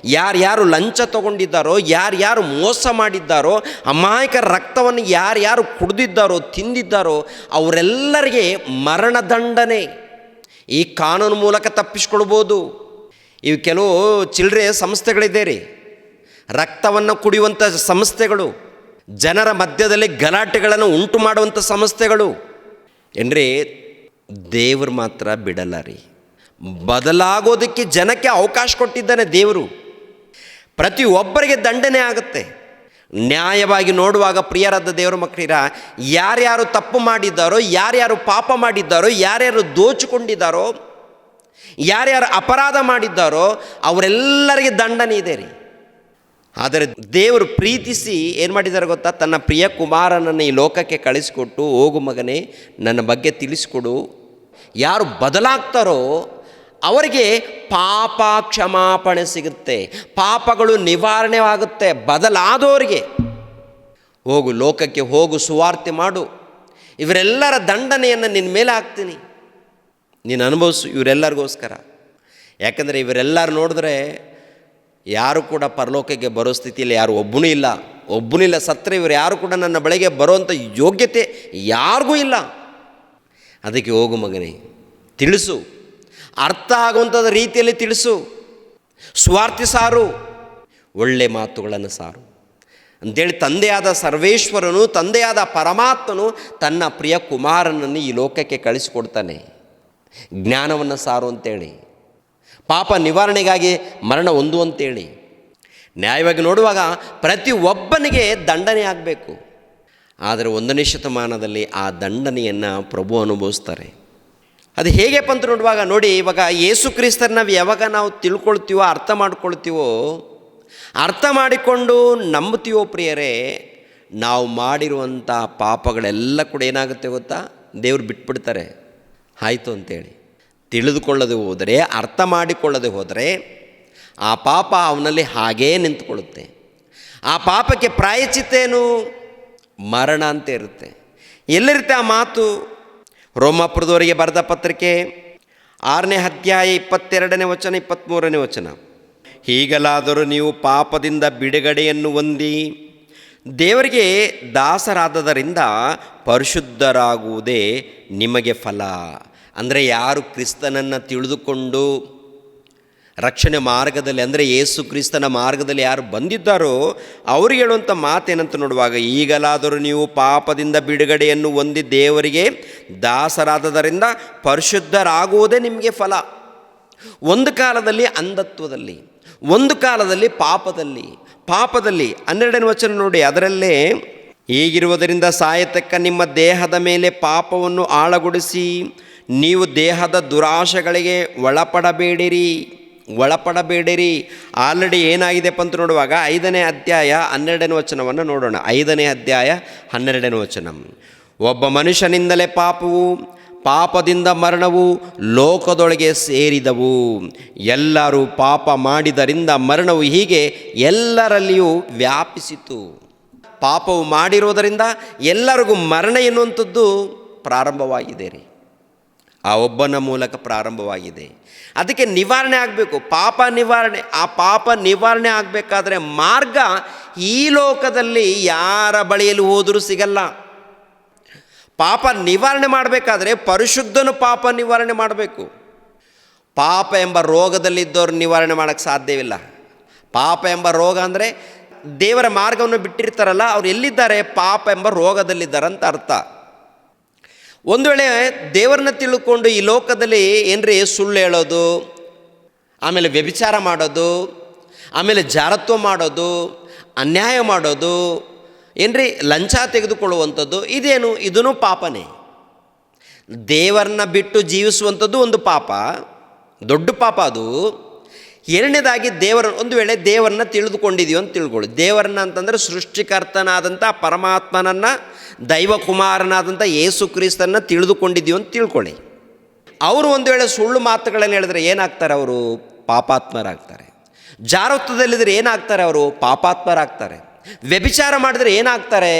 ಯಾರು ಲಂಚ ತಗೊಂಡಿದ್ದಾರೋ, ಯಾರು ಮೋಸ ಮಾಡಿದ್ದಾರೋ, ಅಮಾಯಕ ರಕ್ತವನ್ನು ಯಾರು ಕುಡಿದಿದ್ದಾರೋ, ತಿಂದಿದ್ದಾರೋ ಅವರೆಲ್ಲರಿಗೆ ಮರಣದಂಡನೆ. ಈ ಕಾನೂನು ಮೂಲಕ ತಪ್ಪಿಸ್ಕೊಳ್ಬೋದು. ಇವು ಕೆಲವು ಚಿಲ್ಲರೆ ಸಂಸ್ಥೆಗಳಿದೆ ರೀ, ರಕ್ತವನ್ನು ಕುಡಿಯುವಂಥ ಸಂಸ್ಥೆಗಳು, ಜನರ ಮಧ್ಯದಲ್ಲಿ ಗಲಾಟೆಗಳನ್ನು ಉಂಟು ಮಾಡುವಂಥ ಸಂಸ್ಥೆಗಳು ಏನ್ರಿ. ದೇವರು ಮಾತ್ರ ಬಿಡಲ್ಲ ರೀ. ಬದಲಾಗೋದಕ್ಕೆ ಜನಕ್ಕೆ ಅವಕಾಶ ಕೊಟ್ಟಿದ್ದಾನೆ ದೇವರು. ಪ್ರತಿಯೊಬ್ಬರಿಗೆ ದಂಡನೆ ಆಗುತ್ತೆ. ನ್ಯಾಯವಾಗಿ ನೋಡುವಾಗ ಪ್ರಿಯರಾದ ದೇವರ ಮಕ್ಕಳಿರ, ಯಾರ್ಯಾರು ತಪ್ಪು ಮಾಡಿದ್ದಾರೋ, ಯಾರ್ಯಾರು ಪಾಪ ಮಾಡಿದ್ದಾರೋ, ಯಾರ್ಯಾರು ದೋಚಿಕೊಂಡಿದ್ದಾರೋ, ಯಾರ್ಯಾರು ಅಪರಾಧ ಮಾಡಿದ್ದಾರೋ ಅವರೆಲ್ಲರಿಗೆ ದಂಡನೆ ಇದೆ ರೀ. ಆದರೆ ದೇವರು ಪ್ರೀತಿಸಿ ಏನು ಮಾಡಿದ್ದಾರೆ ಗೊತ್ತಾ? ತನ್ನ ಪ್ರಿಯ ಕುಮಾರನನ್ನು ಈ ಲೋಕಕ್ಕೆ ಕಳಿಸಿಕೊಟ್ಟು, ಹೋಗು ಮಗನೇ ನನ್ನ ಬಗ್ಗೆ ತಿಳಿಸ್ಕೊಡು, ಯಾರು ಬದಲಾಗ್ತಾರೋ ಅವರಿಗೆ ಪಾಪ ಕ್ಷಮಾಪಣೆ ಸಿಗುತ್ತೆ, ಪಾಪಗಳು ನಿವಾರಣೆ ಆಗುತ್ತೆ. ಬದಲಾದವರಿಗೆ ಹೋಗು, ಲೋಕಕ್ಕೆ ಹೋಗು, ಸುವಾರ್ತೆ ಮಾಡು, ಇವರೆಲ್ಲರ ದಂಡನೆಯನ್ನು ನಿನ್ನ ಮೇಲೆ ಹಾಕ್ತೀನಿ, ನೀನು ಅನುಭವಿಸು ಇವರೆಲ್ಲರಿಗೋಸ್ಕರ. ಯಾಕಂದರೆ ಇವರೆಲ್ಲರೂ ನೋಡಿದ್ರೆ ಯಾರು ಕೂಡ ಪರಲೋಕಕ್ಕೆ ಬರೋ ಸ್ಥಿತಿಯಲ್ಲಿ ಯಾರು ಒಬ್ಬನೂ ಇಲ್ಲ. ಸತ್ತರೆ ಇವರು ಯಾರು ಕೂಡ ನನ್ನ ಬಳಿಗೆ ಬರುವಂಥ ಯೋಗ್ಯತೆ ಯಾರಿಗೂ ಇಲ್ಲ. ಅದಕ್ಕೆ ಹೋಗು ಮಗನೇ, ತಿಳಿಸು, ಅರ್ಥ ಆಗುವಂಥದ್ದು ರೀತಿಯಲ್ಲಿ ತಿಳಿಸು, ಸ್ವಾರ್ಥಿ ಸಾರು, ಒಳ್ಳೆ ಮಾತುಗಳನ್ನು ಸಾರು ಅಂಥೇಳಿ ತಂದೆಯಾದ ಸರ್ವೇಶ್ವರನು, ತಂದೆಯಾದ ಪರಮಾತ್ಮನು ತನ್ನ ಪ್ರಿಯ ಕುಮಾರನನ್ನು ಈ ಲೋಕಕ್ಕೆ ಕಳಿಸಿಕೊಡ್ತಾನೆ. ಜ್ಞಾನವನ್ನು ಸಾರು ಅಂತೇಳಿ, ಪಾಪ ನಿವಾರಣೆಗಾಗಿ ಮರಣ ಹೊಂದುವಂತೇಳಿ. ನ್ಯಾಯವಾಗಿ ನೋಡುವಾಗ ಪ್ರತಿಯೊಬ್ಬನಿಗೆ ದಂಡನೆ ಆಗಬೇಕು. ಆದರೆ 1ನೇ ಶತಮಾನದಲ್ಲಿ ಆ ದಂಡನೆಯನ್ನು ಪ್ರಭು ಅನುಭವಿಸ್ತಾರೆ. ಅದು ಹೇಗೆಪ್ಪ ಅಂತ ನೋಡುವಾಗ ನೋಡಿ, ಇವಾಗ ಯೇಸು ಕ್ರಿಸ್ತರನ್ನ ಯಾವಾಗ ನಾವು ತಿಳ್ಕೊಳ್ತೀವೋ, ಅರ್ಥ ಮಾಡ್ಕೊಳ್ತೀವೋ, ಅರ್ಥ ಮಾಡಿಕೊಂಡು ನಂಬ್ತೀವೋ ಪ್ರಿಯರೇ, ನಾವು ಮಾಡಿರುವಂಥ ಪಾಪಗಳೆಲ್ಲ ಕೂಡ ಏನಾಗುತ್ತೆ ಗೊತ್ತಾ? ದೇವ್ರು ಬಿಟ್ಬಿಡ್ತಾರೆ. ಆಯಿತು ಅಂತೇಳಿ ತಿಳಿದುಕೊಳ್ಳದೆ ಹೋದರೆ, ಅರ್ಥ ಮಾಡಿಕೊಳ್ಳದೆ ಹೋದರೆ ಆ ಪಾಪ ಅವನಲ್ಲಿ ಹಾಗೇ ನಿಂತುಕೊಳ್ಳುತ್ತೆ. ಆ ಪಾಪಕ್ಕೆ ಪ್ರಾಯಶ್ಚಿತ್ತೇನು? ಮರಣ ಅಂತ ಇರುತ್ತೆ. ಎಲ್ಲಿರುತ್ತೆ ಆ ಮಾತು? ರೋಮಾಪುರದವರಿಗೆ ಬರೆದ ಪತ್ರಿಕೆ 6ನೇ ಅಧ್ಯಾಯ 22ನೇ ವಚನ 23ನೇ ವಚನ. ಹೀಗಲಾದರೂ ನೀವು ಪಾಪದಿಂದ ಬಿಡುಗಡೆಯನ್ನು ಹೊಂದಿ ದೇವರಿಗೆ ದಾಸರಾದದರಿಂದ ಪರಿಶುದ್ಧರಾಗುವುದೇ ನಿಮಗೆ ಫಲ. ಅಂದರೆ ಯಾರು ಕ್ರಿಸ್ತನನ್ನು ತಿಳಿದುಕೊಂಡು ರಕ್ಷಣೆ ಮಾರ್ಗದಲ್ಲಿ, ಅಂದರೆ ಯೇಸು ಕ್ರಿಸ್ತನ ಮಾರ್ಗದಲ್ಲಿ ಯಾರು ಬಂದಿದ್ದಾರೋ ಅವ್ರಿಗೆ ಹೇಳುವಂಥ ಮಾತೇನಂತ ನೋಡುವಾಗ, ಈಗಲಾದರೂ ನೀವು ಪಾಪದಿಂದ ಬಿಡುಗಡೆಯನ್ನು ಹೊಂದಿ ದೇವರಿಗೆ ದಾಸರಾದದರಿಂದ ಪರಿಶುದ್ಧರಾಗುವುದೇ ನಿಮಗೆ ಫಲ. ಒಂದು ಕಾಲದಲ್ಲಿ ಅಂಧತ್ವದಲ್ಲಿ, ಒಂದು ಕಾಲದಲ್ಲಿ ಪಾಪದಲ್ಲಿ 12ನೇ ವಚನ ನೋಡಿ, ಅದರಲ್ಲೇ ಹೀಗಿರುವುದರಿಂದ ಸಾಯತಕ್ಕ ನಿಮ್ಮ ದೇಹದ ಮೇಲೆ ಪಾಪವನ್ನು ಆಳಗೊಳಿಸಿ ನೀವು ದೇಹದ ದುರಾಶೆಗಳಿಗೆ ಒಳಪಡಬೇಡಿರಿ. ಆಲ್ರೆಡಿ ಏನಾಗಿದೆಪ್ಪ ಅಂತ ನೋಡುವಾಗ 5ನೇ ಅಧ್ಯಾಯ 12ನೇ ವಚನವನ್ನು ನೋಡೋಣ. 5ನೇ ಅಧ್ಯಾಯ 12ನೇ ವಚನ. ಒಬ್ಬ ಮನುಷ್ಯನಿಂದಲೇ ಪಾಪದಿಂದ ಮರಣವು ಲೋಕದೊಳಗೆ ಸೇರಿದವು, ಎಲ್ಲರೂ ಪಾಪ ಮಾಡಿದರಿಂದ ಮರಣವು ಹೀಗೆ ಎಲ್ಲರಲ್ಲಿಯೂ ವ್ಯಾಪಿಸಿತು. ಪಾಪವು ಮಾಡಿರುವುದರಿಂದ ಎಲ್ಲರಿಗೂ ಮರಣ ಎನ್ನುವಂಥದ್ದು ಪ್ರಾರಂಭವಾಗಿದೆ ರೀ. ಆ ಒಬ್ಬನ ಮೂಲಕ ಪ್ರಾರಂಭವಾಗಿದೆ. ಅದಕ್ಕೆ ನಿವಾರಣೆ ಆಗಬೇಕು, ಪಾಪ ನಿವಾರಣೆ. ಆ ಪಾಪ ನಿವಾರಣೆ ಆಗಬೇಕಾದ್ರೆ ಮಾರ್ಗ ಈ ಲೋಕದಲ್ಲಿ ಯಾರ ಬಳಿಯಲ್ಲಿ ಹೋದರೂ ಸಿಗಲ್ಲ. ಪಾಪ ನಿವಾರಣೆ ಮಾಡಬೇಕಾದ್ರೆ ಪರಿಶುದ್ಧನು ಪಾಪ ನಿವಾರಣೆ ಮಾಡಬೇಕು. ಪಾಪ ಎಂಬ ರೋಗದಲ್ಲಿದ್ದವ್ರು ನಿವಾರಣೆ ಮಾಡೋಕ್ಕೆ ಸಾಧ್ಯವಿಲ್ಲ. ಪಾಪ ಎಂಬ ರೋಗ ಅಂದರೆ ದೇವರ ಮಾರ್ಗವನ್ನು ಬಿಟ್ಟಿರ್ತಾರಲ್ಲ, ಅವ್ರು ಎಲ್ಲಿದ್ದಾರೆ? ಪಾಪ ಎಂಬ ರೋಗದಲ್ಲಿದ್ದಾರೆ ಅಂತ ಅರ್ಥ. ಒಂದು ವೇಳೆ ದೇವರನ್ನ ತಿಳ್ಕೊಂಡು ಈ ಲೋಕದಲ್ಲಿ ಏನ್ರಿ ಸುಳ್ಳು ಹೇಳೋದು, ಆಮೇಲೆ ವ್ಯಭಿಚಾರ ಮಾಡೋದು, ಆಮೇಲೆ ಜಾರತ್ವ ಮಾಡೋದು, ಅನ್ಯಾಯ ಮಾಡೋದು, ಏನ್ರಿ ಲಂಚ ತೆಗೆದುಕೊಳ್ಳುವಂಥದ್ದು, ಇದೇನು? ಇದೂ ಪಾಪನೇ. ದೇವರನ್ನ ಬಿಟ್ಟು ಜೀವಿಸುವಂಥದ್ದು ಒಂದು ಪಾಪ, ದೊಡ್ಡ ಪಾಪ ಅದು. ಎರಡನೇದಾಗಿ ಒಂದು ವೇಳೆ ದೇವರನ್ನ ತಿಳಿದುಕೊಂಡಿದೀವಿ ಅಂತ ತಿಳ್ಕೊಳ್ಳಿ. ದೇವರನ್ನ ಅಂತಂದರೆ ಸೃಷ್ಟಿಕರ್ತನಾದಂಥ ಪರಮಾತ್ಮನನ್ನು, ದೈವಕುಮಾರನಾದಂಥ ಯೇಸು ಕ್ರಿಸ್ತನ ತಿಳಿದುಕೊಂಡಿದ್ದೀವಿ ಅಂತ ತಿಳ್ಕೊಳ್ಳಿ. ಅವರು ಒಂದು ವೇಳೆ ಸುಳ್ಳು ಮಾತುಗಳನ್ನು ಹೇಳಿದ್ರೆ ಏನಾಗ್ತಾರೆ? ಅವರು ಪಾಪಾತ್ಮರಾಗ್ತಾರೆ. ಜಾರತ್ವದಲ್ಲಿದ್ದರೆ ಏನಾಗ್ತಾರೆ? ಅವರು ಪಾಪಾತ್ಮರಾಗ್ತಾರೆ. ವ್ಯಭಿಚಾರ ಮಾಡಿದರೆ ಏನಾಗ್ತಾರೆ?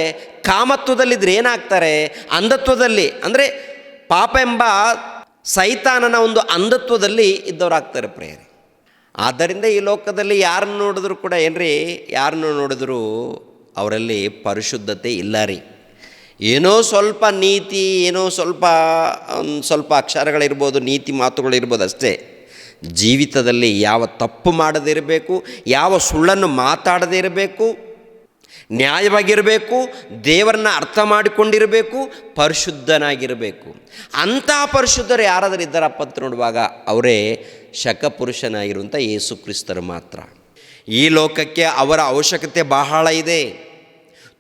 ಕಾಮತ್ವದಲ್ಲಿದ್ದರೆ ಏನಾಗ್ತಾರೆ? ಅಂಧತ್ವದಲ್ಲಿ, ಅಂದರೆ ಪಾಪ ಎಂಬ ಸೈತಾನನ ಒಂದು ಅಂಧತ್ವದಲ್ಲಿ ಇದ್ದವರಾಗ್ತಾರೆ ಪ್ರಿಯರೇ. ಆದ್ದರಿಂದ ಈ ಲೋಕದಲ್ಲಿ ಯಾರನ್ನು ನೋಡಿದ್ರು ಕೂಡ ಯಾರನ್ನು ನೋಡಿದ್ರು ಅವರಲ್ಲಿ ಪರಿಶುದ್ಧತೆ ಇಲ್ಲ ರೀ. ಏನೋ ಸ್ವಲ್ಪ ನೀತಿ, ಏನೋ ಸ್ವಲ್ಪ ಅಕ್ಷರಗಳಿರ್ಬೋದು, ನೀತಿ ಮಾತುಗಳಿರ್ಬೋದು ಅಷ್ಟೇ. ಜೀವಿತದಲ್ಲಿ ಯಾವ ತಪ್ಪು ಮಾಡದೇ ಇರಬೇಕು, ಯಾವ ಸುಳ್ಳನ್ನು ಮಾತಾಡದೇ ಇರಬೇಕು, ನ್ಯಾಯವಾಗಿರಬೇಕು, ದೇವರನ್ನ ಅರ್ಥ ಮಾಡಿಕೊಂಡಿರಬೇಕು, ಪರಿಶುದ್ಧನಾಗಿರಬೇಕು. ಅಂಥ ಪರಿಶುದ್ಧರು ಯಾರಾದರೂ ಇದ್ದಾರಪ್ಪ ಅಂತ ನೋಡುವಾಗ ಅವರೇ ಶಕಪುರುಷನಾಗಿರುವಂಥ ಯೇಸು ಕ್ರಿಸ್ತರು ಮಾತ್ರ. ಈ ಲೋಕಕ್ಕೆ ಅವರ ಅವಶ್ಯಕತೆ ಬಹಳ ಇದೆ.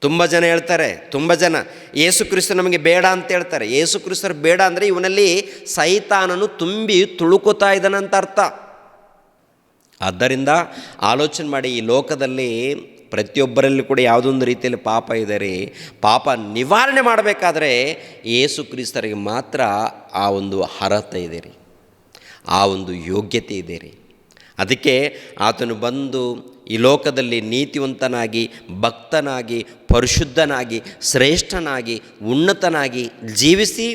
ತುಂಬ ಜನ ಹೇಳ್ತಾರೆ, ತುಂಬ ಜನ ಯೇಸು ಕ್ರಿಸ್ತ ನಮಗೆ ಬೇಡ ಅಂತ ಹೇಳ್ತಾರೆ. ಯೇಸು ಕ್ರಿಸ್ತರು ಬೇಡ ಅಂದರೆ ಇವನಲ್ಲಿ ಸೈತಾನನು ತುಂಬಿ ತುಳುಕುತ್ತಾ ಇದ್ದಾನಂತ ಅರ್ಥ. ಆದ್ದರಿಂದ ಆಲೋಚನೆ ಮಾಡಿ, ಈ ಲೋಕದಲ್ಲಿ ಪ್ರತಿಯೊಬ್ಬರಲ್ಲಿ ಕೂಡ ಯಾವುದೊಂದು ರೀತಿಯಲ್ಲಿ ಪಾಪ ಇದೆ ರೀ. ಪಾಪ ನಿವಾರಣೆ ಮಾಡಬೇಕಾದ್ರೆ ಯೇಸು ಕ್ರಿಸ್ತರಿಗೆ ಮಾತ್ರ ಆ ಒಂದು ಅರ್ಹತೆ ಇದೆ ರೀ, ಆ ಒಂದು ಯೋಗ್ಯತೆ ಇದೆ ರೀ. ಅದಕ್ಕೆ ಆತನು ಬಂದು ಈ ಲೋಕದಲ್ಲಿ ನೀತಿವಂತನಾಗಿ, ಭಕ್ತನಾಗಿ, ಪರಿಶುದ್ಧನಾಗಿ, ಶ್ರೇಷ್ಠನಾಗಿ, ಉನ್ನತನಾಗಿ ಜೀವಿಸಿ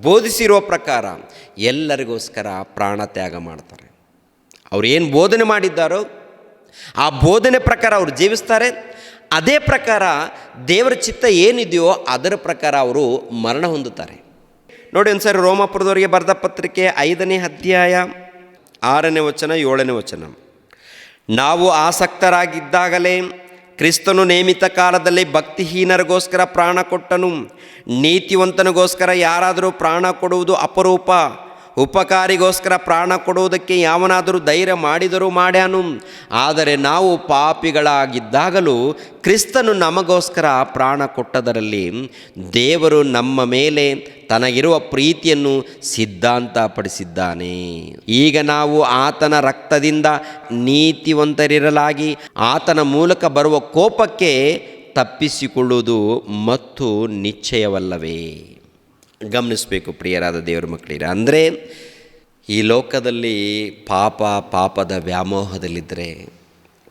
ಬೋಧಿಸಿರೋ ಪ್ರಕಾರ ಎಲ್ಲರಿಗೋಸ್ಕರ ಪ್ರಾಣ ತ್ಯಾಗ ಮಾಡ್ತಾರೆ. ಅವ್ರು ಏನು ಬೋಧನೆ ಮಾಡಿದ್ದಾರೋ ಆ ಬೋಧನೆ ಪ್ರಕಾರ ಅವರು ಜೀವಿಸ್ತಾರೆ. ಅದೇ ಪ್ರಕಾರ ದೇವರ ಚಿತ್ತ ಏನಿದೆಯೋ ಅದರ ಪ್ರಕಾರ ಅವರು ಮರಣ ಹೊಂದುತ್ತಾರೆ. ನೋಡಿ ಒಂದ್ಸರಿ ರೋಮಾಪುರದವರಿಗೆ ಬರೆದ ಪತ್ರಿಕೆ 5ನೇ ಅಧ್ಯಾಯ 6ನೇ ವಚನ 7ನೇ ವಚನ. ನಾವು ಆಸಕ್ತರಾಗಿದ್ದಾಗಲೇ ಕ್ರಿಸ್ತನು ನೇಮಿತ ಕಾಲದಲ್ಲಿ ಭಕ್ತಿಹೀನರಿಗೋಸ್ಕರ ಪ್ರಾಣ ಕೊಟ್ಟನು. ನೀತಿವಂತನಿಗೋಸ್ಕರ ಯಾರಾದರೂ ಪ್ರಾಣ ಕೊಡುವುದು ಅಪರೂಪ. ಉಪಕಾರಿಗೋಸ್ಕರ ಪ್ರಾಣ ಕೊಡುವುದಕ್ಕೆ ಯಾವನಾದರೂ ಧೈರ್ಯ ಮಾಡಿದರೂ ಮಾಡ್ಯಾನು. ಆದರೆ ನಾವು ಪಾಪಿಗಳಾಗಿದ್ದಾಗಲೂ ಕ್ರಿಸ್ತನು ನಮಗೋಸ್ಕರ ಪ್ರಾಣ ಕೊಟ್ಟದರಲ್ಲಿ ದೇವರು ನಮ್ಮ ಮೇಲೆ ತನಗಿರುವ ಪ್ರೀತಿಯನ್ನು ಸಿದ್ಧಾಂತಪಡಿಸಿದ್ದಾನೆ. ಈಗ ನಾವು ಆತನ ರಕ್ತದಿಂದ ನೀತಿವಂತರಿರಲಾಗಿ ಆತನ ಮೂಲಕ ಬರುವ ಕೋಪಕ್ಕೆ ತಪ್ಪಿಸಿಕೊಳ್ಳುವುದು ಮತ್ತು ನಿಶ್ಚಯವಲ್ಲವೇ? ಗಮನಿಸಬೇಕು ಪ್ರಿಯರಾದ ದೇವರ ಮಕ್ಕಳಿರ. ಅಂದರೆ ಈ ಲೋಕದಲ್ಲಿ ಪಾಪದ ವ್ಯಾಮೋಹದಲ್ಲಿದ್ದರೆ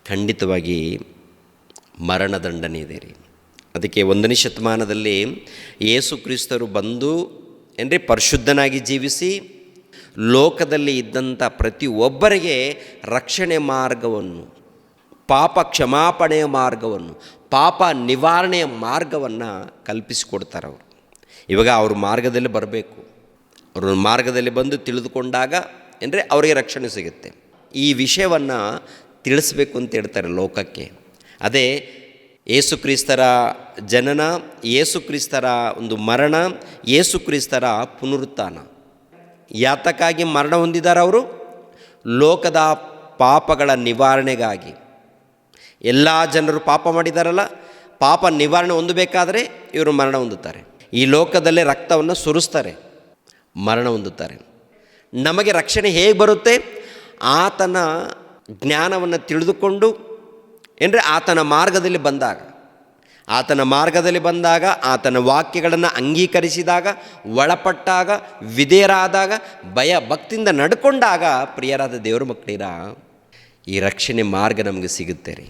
ಖಂಡಿತವಾಗಿ ಮರಣದಂಡನೆ ಇದೆ ರೀ. ಅದಕ್ಕೆ 1ನೇ ಶತಮಾನದಲ್ಲಿ ಯೇಸು ಕ್ರಿಸ್ತರು ಬಂದು ಪರಿಶುದ್ಧನಾಗಿ ಜೀವಿಸಿ ಲೋಕದಲ್ಲಿ ಇದ್ದಂಥ ಪ್ರತಿಯೊಬ್ಬರಿಗೆ ರಕ್ಷಣೆ ಮಾರ್ಗವನ್ನು, ಪಾಪ ಕ್ಷಮಾಪಣೆಯ ಮಾರ್ಗವನ್ನು, ಪಾಪ ನಿವಾರಣೆಯ ಮಾರ್ಗವನ್ನು ಕಲ್ಪಿಸಿಕೊಡ್ತಾರೆ ಅವರು. ಇವಾಗ ಅವ್ರ ಮಾರ್ಗದಲ್ಲಿ ಬರಬೇಕು. ಅವ್ರ ಮಾರ್ಗದಲ್ಲಿ ಬಂದು ತಿಳಿದುಕೊಂಡಾಗ ಅವರಿಗೆ ರಕ್ಷಣೆ ಸಿಗುತ್ತೆ. ಈ ವಿಷಯವನ್ನು ತಿಳಿಸ್ಬೇಕು ಅಂತ ಹೇಳ್ತಾರೆ ಲೋಕಕ್ಕೆ. ಅದೇ ಯೇಸು ಕ್ರಿಸ್ತರ ಜನನ, ಯೇಸು ಕ್ರಿಸ್ತರ ಒಂದು ಮರಣ, ಯೇಸು ಕ್ರಿಸ್ತರ ಪುನರುತ್ಥಾನ. ಯಾತಕ್ಕಾಗಿ ಮರಣ ಹೊಂದಿದ್ದಾರೆ ಅವರು? ಲೋಕದ ಪಾಪಗಳ ನಿವಾರಣೆಗಾಗಿ. ಎಲ್ಲ ಜನರು ಪಾಪ ಮಾಡಿದಾರಲ್ಲ, ಪಾಪ ನಿವಾರಣೆ ಹೊಂದಬೇಕಾದರೆ ಇವರು ಮರಣ ಹೊಂದುತ್ತಾರೆ. ಈ ಲೋಕದಲ್ಲೇ ರಕ್ತವನ್ನು ಸುರಿಸ್ತಾರೆ, ಮರಣ ಹೊಂದುತ್ತಾರೆ. ನಮಗೆ ರಕ್ಷಣೆ ಹೇಗೆ ಬರುತ್ತೆ? ಆತನ ಜ್ಞಾನವನ್ನು ತಿಳಿದುಕೊಂಡು ಆತನ ಮಾರ್ಗದಲ್ಲಿ ಬಂದಾಗ, ಆತನ ವಾಕ್ಯಗಳನ್ನು ಅಂಗೀಕರಿಸಿದಾಗ, ಒಳಪಟ್ಟಾಗ, ವಿಧೇಯರಾದಾಗ, ಭಯ ಭಕ್ತಿಯಿಂದ ನಡ್ಕೊಂಡಾಗ ಪ್ರಿಯರಾದ ದೇವರ ಮಕ್ಕಳಿರ ಈ ರಕ್ಷಣೆ ಮಾರ್ಗ ನಮಗೆ ಸಿಗುತ್ತೆ ರೀ.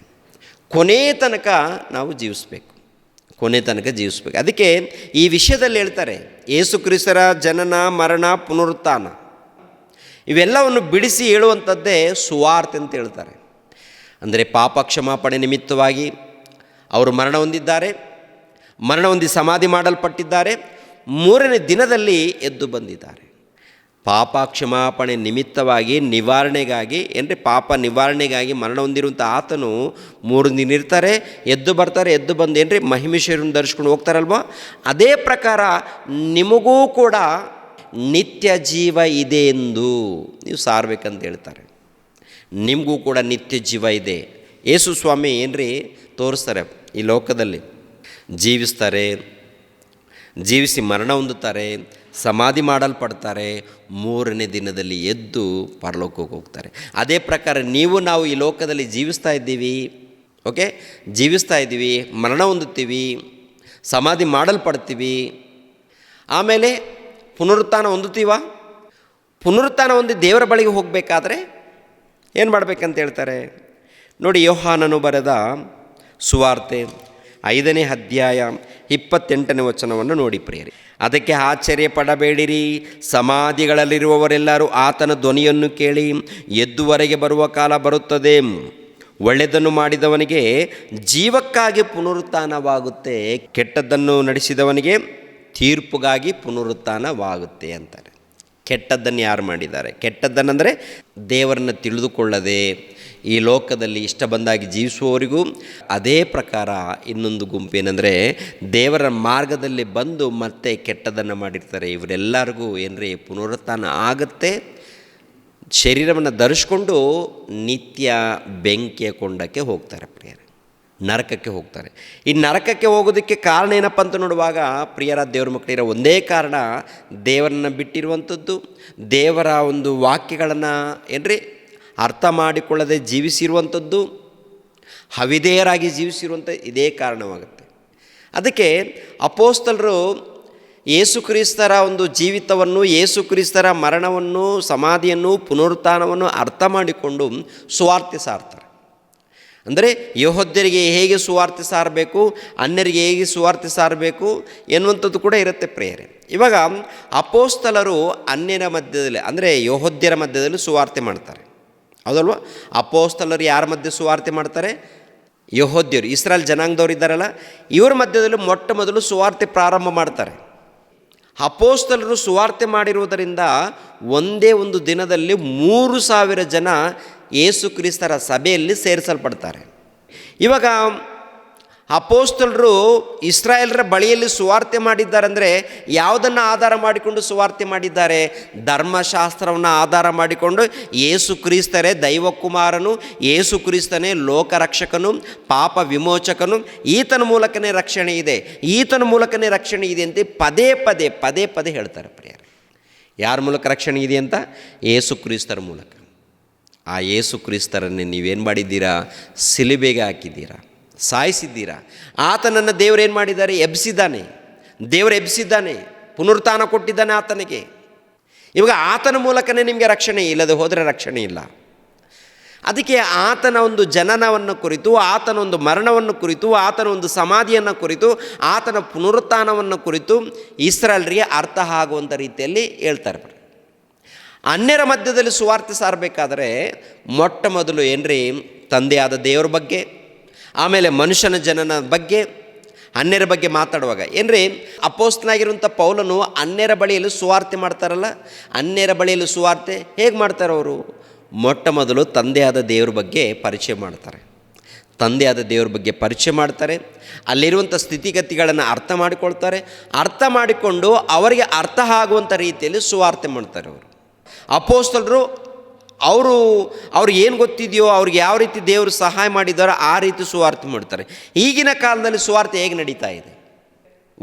ಕೊನೆ ತನಕ ನಾವು ಜೀವಿಸ್ಬೇಕು. ಅದಕ್ಕೆ ಈ ವಿಷಯದಲ್ಲಿ ಹೇಳ್ತಾರೆ, ಯೇಸು ಕ್ರಿಸ್ತರ ಜನನ, ಮರಣ, ಪುನರುತ್ಥಾನ ಇವೆಲ್ಲವನ್ನು ಬಿಡಿಸಿ ಹೇಳುವಂಥದ್ದೇ ಸುವಾರ್ತೆ ಅಂತ ಹೇಳ್ತಾರೆ. ಅಂದರೆ ಪಾಪ ಕ್ಷಮಾಪಣೆ ನಿಮಿತ್ತವಾಗಿ ಅವರು ಮರಣ ಹೊಂದಿದ್ದಾರೆ, ಮರಣ ಹೊಂದಿ ಸಮಾಧಿ ಮಾಡಲ್ಪಟ್ಟಿದ್ದಾರೆ, 3ನೇ ದಿನದಲ್ಲಿ ಎದ್ದು ಬಂದಿದ್ದಾರೆ. ಪಾಪ ಕ್ಷಮಾಪಣೆ ನಿಮಿತ್ತವಾಗಿ, ನಿವಾರಣೆಗಾಗಿ ಪಾಪ ನಿವಾರಣೆಗಾಗಿ ಮರಣ ಹೊಂದಿರುವಂಥ ಆತನು 3 ದಿನ ಇರ್ತಾರೆ, ಎದ್ದು ಬರ್ತಾರೆ, ಎದ್ದು ಬಂದು ಮಹಿಮೇಶ್ವರನ್ನು ಧರಿಸ್ಕೊಂಡು ಹೋಗ್ತಾರಲ್ವ. ಅದೇ ಪ್ರಕಾರ ನಿಮಗೂ ಕೂಡ ನಿತ್ಯ ಜೀವ ಇದೆ ಎಂದು ನೀವು ಸಾರಬೇಕಂತ ಹೇಳ್ತಾರೆ. ನಿಮಗೂ ಕೂಡ ನಿತ್ಯ ಜೀವ ಇದೆ. ಯೇಸು ಸ್ವಾಮಿ ತೋರಿಸ್ತಾರೆ. ಈ ಲೋಕದಲ್ಲಿ ಜೀವಿಸಿ ಮರಣ ಹೊಂದುತ್ತಾರೆ, ಸಮಾಧಿ ಮಾಡಲ್ಪಡ್ತಾರೆ, 3ನೇ ದಿನದಲ್ಲಿ ಎದ್ದು ಪರಲೋಕಕ್ಕೆ ಹೋಗ್ತಾರೆ. ಅದೇ ಪ್ರಕಾರ ನಾವು ಈ ಲೋಕದಲ್ಲಿ ಜೀವಿಸ್ತಾ ಇದ್ದೀವಿ, ಮರಣ ಹೊಂದುತ್ತೀವಿ, ಸಮಾಧಿ ಮಾಡಲ್ಪಡ್ತೀವಿ, ಆಮೇಲೆ ಪುನರುತ್ಥಾನ ಹೊಂದಿ ದೇವರ ಬಳಿಗೆ ಹೋಗಬೇಕಾದ್ರೆ ಏನು ಮಾಡಬೇಕಂತ ಹೇಳ್ತಾರೆ ನೋಡಿ. ಯೋಹಾನನು ಬರೆದ ಸುವಾರ್ತೆ 5ನೇ ಅಧ್ಯಾಯ 28ನೇ ವಚನವನ್ನು ನೋಡಿ ಪ್ರಿಯರೇ. ಅದಕ್ಕೆ ಆಶ್ಚರ್ಯ ಪಡಬೇಡಿರಿ, ಸಮಾಧಿಗಳಲ್ಲಿರುವವರೆಲ್ಲರೂ ಆತನ ಧ್ವನಿಯನ್ನು ಕೇಳಿ ಎದ್ದುವರೆಗೆ ಬರುವ ಕಾಲ ಬರುತ್ತದೆ. ಒಳ್ಳೆಯದನ್ನು ಮಾಡಿದವನಿಗೆ ಜೀವಕ್ಕಾಗಿ ಪುನರುತ್ಥಾನವಾಗುತ್ತೆ, ಕೆಟ್ಟದ್ದನ್ನು ನಡೆಸಿದವನಿಗೆ ತೀರ್ಪುಗಾಗಿ ಪುನರುತ್ಥಾನವಾಗುತ್ತೆ ಅಂತಾರೆ. ಕೆಟ್ಟದ್ದನ್ನು ಯಾರು ಮಾಡಿದ್ದಾರೆ? ಕೆಟ್ಟದ್ದನ್ನೆಂದರೆ ದೇವರನ್ನು ತಿಳಿದುಕೊಳ್ಳದೆ ಈ ಲೋಕದಲ್ಲಿ ಇಷ್ಟ ಬಂದಾಗಿ ಜೀವಿಸುವವರಿಗೂ, ಅದೇ ಪ್ರಕಾರ ಇನ್ನೊಂದು ಗುಂಪೇನೆಂದರೆ ದೇವರ ಮಾರ್ಗದಲ್ಲಿ ಬಂದು ಮತ್ತೆ ಕೆಟ್ಟದ್ದನ್ನು ಮಾಡಿರ್ತಾರೆ. ಇವರೆಲ್ಲರಿಗೂ ಪುನರುತ್ಥಾನ ಆಗುತ್ತೆ, ಶರೀರವನ್ನು ಧರಿಸ್ಕೊಂಡು ನಿತ್ಯ ಬೆಂಕಿಯ ಕೊಂಡಕ್ಕೆ ಹೋಗ್ತಾರೆ ಪ್ರಿಯರೇ, ನರಕಕ್ಕೆ ಹೋಗ್ತಾರೆ. ಈ ನರಕಕ್ಕೆ ಹೋಗೋದಕ್ಕೆ ಕಾರಣ ಏನಪ್ಪ ಅಂತ ನೋಡುವಾಗ ಪ್ರಿಯರ ದೇವರ ಮಕ್ಕಳಿರೋ ಒಂದೇ ಕಾರಣ, ದೇವರನ್ನು ಬಿಟ್ಟಿರುವಂಥದ್ದು, ದೇವರ ಒಂದು ವಾಕ್ಯಗಳನ್ನು ಅರ್ಥ ಮಾಡಿಕೊಳ್ಳದೆ ಜೀವಿಸಿರುವಂಥದ್ದು, ಅವಿಧೇಯರಾಗಿ ಜೀವಿಸಿರುವಂಥ ಇದೇ ಕಾರಣವಾಗುತ್ತೆ. ಅದಕ್ಕೆ ಅಪೊಸ್ತಲರು ಯೇಸುಕ್ರಿಸ್ತರ ಒಂದು ಜೀವಿತವನ್ನು, ಯೇಸುಕ್ರಿಸ್ತರ ಮರಣವನ್ನು, ಸಮಾಧಿಯನ್ನು, ಪುನರುತ್ಥಾನವನ್ನು ಅರ್ಥ ಮಾಡಿಕೊಂಡು ಸುವಾರ್ತೆ ಸಾರ್ತಾರೆ. ಅಂದರೆ ಯೆಹೂದ್ಯರಿಗೆ ಹೇಗೆ ಸುವಾರ್ತೆ ಸಾರಬೇಕು, ಅನ್ಯರಿಗೆ ಹೇಗೆ ಸುವಾರ್ತೆ ಸಾರಬೇಕು ಎನ್ನುವಂಥದ್ದು ಕೂಡ ಇರುತ್ತೆ ಪ್ರಿಯರೇ. ಇವಾಗ ಅಪೊಸ್ತಲರು ಅನ್ಯರ ಮಧ್ಯದಲ್ಲಿ, ಅಂದರೆ ಯೆಹೂದ್ಯರ ಮಧ್ಯದಲ್ಲಿ ಸುವಾರ್ತೆ ಮಾಡ್ತಾರೆ, ಹೌದಲ್ವ? ಅಪೊಸ್ತಲರು ಯಾರ ಮಧ್ಯೆ ಸುವಾರ್ತೆ ಮಾಡ್ತಾರೆ? ಯೆಹೂದ್ಯರು, ಇಸ್ರಾಯೇಲ್ ಜನಾಂಗದವರು ಇದ್ದಾರಲ್ಲ, ಇವರ ಮಧ್ಯದಲ್ಲಿ ಮೊಟ್ಟ ಮೊದಲು ಸುವಾರ್ತೆ ಪ್ರಾರಂಭ ಮಾಡ್ತಾರೆ. ಅಪೊಸ್ತಲರು ಸುವಾರ್ತೆ ಮಾಡಿರುವುದರಿಂದ ಒಂದೇ ಒಂದು ದಿನದಲ್ಲಿ 3,000 ಜನ ಯೇಸುಕ್ರಿಸ್ತರ ಸಭೆಯಲ್ಲಿ ಸೇರಿಸಲ್ಪಡ್ತಾರೆ. ಇವಾಗ ಅಪೊಸ್ತಲರು ಇಸ್ರಾಯೇಲರ ಬಳಿಯಲ್ಲಿ ಸುವಾರ್ತೆ ಮಾಡಿದ್ದಾರೆ ಅಂದರೆ ಯಾವುದನ್ನು ಆಧಾರ ಮಾಡಿಕೊಂಡು ಸುವಾರ್ತೆ ಮಾಡಿದ್ದಾರೆ? ಧರ್ಮಶಾಸ್ತ್ರವನ್ನು ಆಧಾರ ಮಾಡಿಕೊಂಡು ಯೇಸುಕ್ರಿಸ್ತರೇ ದೈವಕುಮಾರನು, ಯೇಸುಕ್ರಿಸ್ತನೇ ಲೋಕರಕ್ಷಕನು, ಪಾಪ ವಿಮೋಚಕನು, ಈತನ ಮೂಲಕನೇ ರಕ್ಷಣೆ ಇದೆ, ಈತನ ಮೂಲಕನೇ ರಕ್ಷಣೆ ಇದೆ ಅಂತ ಪದೇ ಪದೇ ಹೇಳ್ತಾರೆ ಪ್ರಿಯರೇ. ಯಾರ ಮೂಲಕ ರಕ್ಷಣೆ ಇದೆ ಅಂತ? ಯೇಸುಕ್ರಿಸ್ತರ ಮೂಲಕ. ಆ ಯೇಸುಕ್ರಿಸ್ತರನ್ನೇ ನೀವೇನು ಮಾಡಿದ್ದೀರಾ? ಸಿಲುಬೆಗೆ ಹಾಕಿದ್ದೀರಾ, ಸಾಯಿಸಿದ್ದೀರಾ. ಆತನನ್ನು ದೇವರೇನು ಮಾಡಿದ್ದಾರೆ? ಎಬ್ಬಿಸಿದ್ದಾನೆ. ದೇವರು ಎಬ್ಬಿಸಿದ್ದಾನೆ, ಪುನರುತ್ಥಾನ ಕೊಟ್ಟಿದ್ದಾನೆ ಆತನಿಗೆ. ಇವಾಗ ಆತನ ಮೂಲಕನೇ ನಿಮಗೆ ರಕ್ಷಣೆ, ಇಲ್ಲದೆ ಹೋದರೆ ರಕ್ಷಣೆ ಇಲ್ಲ. ಅದಕ್ಕೆ ಆತನ ಒಂದು ಜನನವನ್ನು ಕುರಿತು, ಆತನ ಒಂದು ಮರಣವನ್ನು ಕುರಿತು, ಆತನ ಒಂದು ಸಮಾಧಿಯನ್ನು ಕುರಿತು, ಆತನ ಪುನರುತ್ಥಾನವನ್ನು ಕುರಿತು ಇಸ್ರಾಯೇಲರಿಗೆ ಅರ್ಥ ಆಗುವಂಥ ರೀತಿಯಲ್ಲಿ ಹೇಳ್ತಾರೆ. ಅನ್ಯರ ಮಧ್ಯದಲ್ಲಿ ಸುವಾರ್ತೆ ಸಾರಬೇಕಾದರೆ ಮೊಟ್ಟ ಮೊದಲು ತಂದೆಯಾದ ದೇವರ ಬಗ್ಗೆ, ಆಮೇಲೆ ಮನುಷ್ಯನ ಜನನ ಬಗ್ಗೆ, ಅನ್ಯರ ಬಗ್ಗೆ ಮಾತಾಡುವಾಗ ಅಪೊಸ್ತಲನಾಗಿರುವಂಥ ಪೌಲನು ಅನ್ಯರ ಬಳಿಯಲ್ಲಿ ಸುವಾರ್ತೆ ಮಾಡ್ತಾರಲ್ಲ, ಅನ್ಯರ ಬಳಿಯಲ್ಲಿ ಸುವಾರ್ತೆ ಹೇಗೆ ಮಾಡ್ತಾರೆ ಅವರು? ಮೊಟ್ಟ ಮೊದಲು ತಂದೆಯಾದ ದೇವ್ರ ಬಗ್ಗೆ ಪರಿಚಯ ಮಾಡ್ತಾರೆ. ತಂದೆಯಾದ ದೇವ್ರ ಬಗ್ಗೆ ಪರಿಚಯ ಮಾಡ್ತಾರೆ, ಅಲ್ಲಿರುವಂಥ ಸ್ಥಿತಿಗತಿಗಳನ್ನು ಅರ್ಥ ಮಾಡಿಕೊಳ್ತಾರೆ. ಅರ್ಥ ಮಾಡಿಕೊಂಡು ಅವರಿಗೆ ಅರ್ಥ ಆಗುವಂಥ ರೀತಿಯಲ್ಲಿ ಸುವಾರ್ತೆ ಮಾಡ್ತಾರೆ ಅವರು. ಅಪೊಸ್ತಲರು ಅವ್ರಿಗೆ ಏನು ಗೊತ್ತಿದೆಯೋ, ಅವ್ರಿಗೆ ಯಾವ ರೀತಿ ದೇವರು ಸಹಾಯ ಮಾಡಿದ್ದಾರೋ ಆ ರೀತಿ ಸುವಾರ್ತೆ ಮಾಡ್ತಾರೆ. ಈಗಿನ ಕಾಲದಲ್ಲಿ ಸುವಾರ್ತೆ ಹೇಗೆ ನಡೀತಾ ಇದೆ?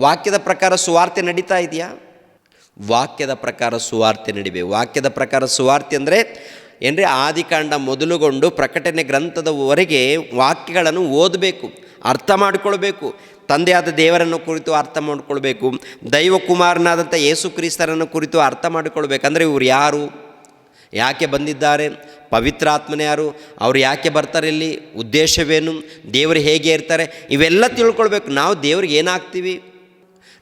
ವಾಕ್ಯದ ಪ್ರಕಾರ ಸುವಾರ್ತೆ ನಡೀತಾ ಇದೆಯಾ? ವಾಕ್ಯದ ಪ್ರಕಾರ ಸುವಾರ್ತೆ ನಡಿಬೇಕು. ವಾಕ್ಯದ ಪ್ರಕಾರ ಸುವಾರ್ತೆ ಅಂದರೆ ಆದಿಕಾಂಡ ಮೊದಲುಗೊಂಡು ಪ್ರಕಟಣೆ ಗ್ರಂಥದವರೆಗೆ ವಾಕ್ಯಗಳನ್ನು ಓದಬೇಕು, ಅರ್ಥ ಮಾಡಿಕೊಳ್ಬೇಕು. ತಂದೆಯಾದ ದೇವರನ್ನು ಕುರಿತು ಅರ್ಥ ಮಾಡಿಕೊಳ್ಬೇಕು, ದೈವಕುಮಾರನಾದಂಥ ಯೇಸುಕ್ರಿಸ್ತರನ್ನು ಕುರಿತು ಅರ್ಥ ಮಾಡಿಕೊಳ್ಬೇಕು. ಅಂದರೆ ಇವರು ಯಾರು, ಯಾಕೆ ಬಂದಿದ್ದಾರೆ, ಪವಿತ್ರಾತ್ಮನೇ ಯಾರು, ಅವರು ಯಾಕೆ ಬರ್ತಾರೆ, ಇಲ್ಲಿ ಉದ್ದೇಶವೇನು, ದೇವರು ಹೇಗೆ ಇರ್ತಾರೆ, ಇವೆಲ್ಲ ತಿಳ್ಕೊಳ್ಬೇಕು. ನಾವು ದೇವ್ರಿಗೆ ಏನಾಗ್ತೀವಿ,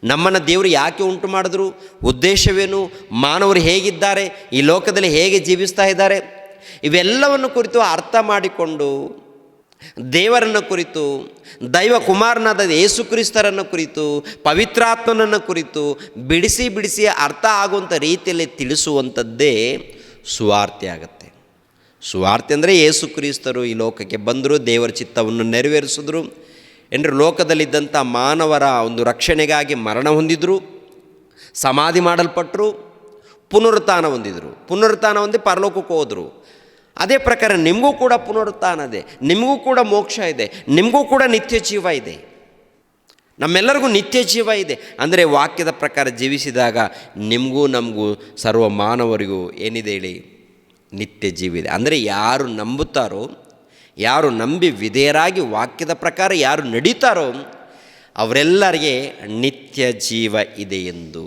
ನಮ್ಮನ್ನು ದೇವರು ಯಾಕೆ ಉಂಟು ಮಾಡಿದ್ರು, ಉದ್ದೇಶವೇನು, ಮಾನವರು ಹೇಗಿದ್ದಾರೆ, ಈ ಲೋಕದಲ್ಲಿ ಹೇಗೆ ಜೀವಿಸ್ತಾ ಇದ್ದಾರೆ, ಇವೆಲ್ಲವನ್ನು ಕುರಿತು ಅರ್ಥ ಮಾಡಿಕೊಂಡು ದೇವರನ್ನು ಕುರಿತು, ದೈವ ಕುಮಾರನಾದ ಯೇಸುಕ್ರಿಸ್ತರನ್ನು ಕುರಿತು, ಪವಿತ್ರಾತ್ಮನನ್ನು ಕುರಿತು ಬಿಡಿಸಿ ಅರ್ಥ ಆಗುವಂಥ ರೀತಿಯಲ್ಲಿ ತಿಳಿಸುವಂಥದ್ದೇ ಸುವಾರ್ತೆ ಆಗುತ್ತೆ. ಸುವಾರ್ತೆ ಅಂದರೆ ಯೇಸುಕ್ರಿಸ್ತರು ಈ ಲೋಕಕ್ಕೆ ಬಂದರು, ದೇವರ ಚಿತ್ತವನ್ನು ನೆರವೇರಿಸಿದ್ರು. ಲೋಕದಲ್ಲಿದ್ದಂಥ ಮಾನವರ ಒಂದು ರಕ್ಷಣೆಗಾಗಿ ಮರಣ ಹೊಂದಿದ್ರು, ಸಮಾಧಿ ಮಾಡಲ್ಪಟ್ಟರು, ಪುನರುತ್ಥಾನ ಹೊಂದಿದರು. ಪುನರುತ್ಥಾನ ಹೊಂದಿ ಪರಲೋಕಕ್ಕೆ ಹೋದರು. ಅದೇ ಪ್ರಕಾರ ನಿಮಗೂ ಕೂಡ ಪುನರುತ್ಥಾನ ಇದೆ, ನಿಮಗೂ ಕೂಡ ಮೋಕ್ಷ ಇದೆ, ನಿಮಗೂ ಕೂಡ ನಿತ್ಯ ಜೀವ ಇದೆ, ನಮ್ಮೆಲ್ಲರಿಗೂ ನಿತ್ಯ ಜೀವ ಇದೆ. ಅಂದರೆ ವಾಕ್ಯದ ಪ್ರಕಾರ ಜೀವಿಸಿದಾಗ ನಿಮಗೂ ನಮಗೂ ಸರ್ವ ಮಾನವರಿಗೂ ಏನಿದೆ ಹೇಳಿ? ನಿತ್ಯ ಜೀವ ಇದೆ. ಅಂದರೆ ಯಾರು ನಂಬುತ್ತಾರೋ, ಯಾರು ನಂಬಿ ವಿಧೇಯರಾಗಿ ವಾಕ್ಯದ ಪ್ರಕಾರ ಯಾರು ನಡೀತಾರೋ ಅವರೆಲ್ಲರಿಗೆ ನಿತ್ಯ ಜೀವ ಇದೆ ಎಂದು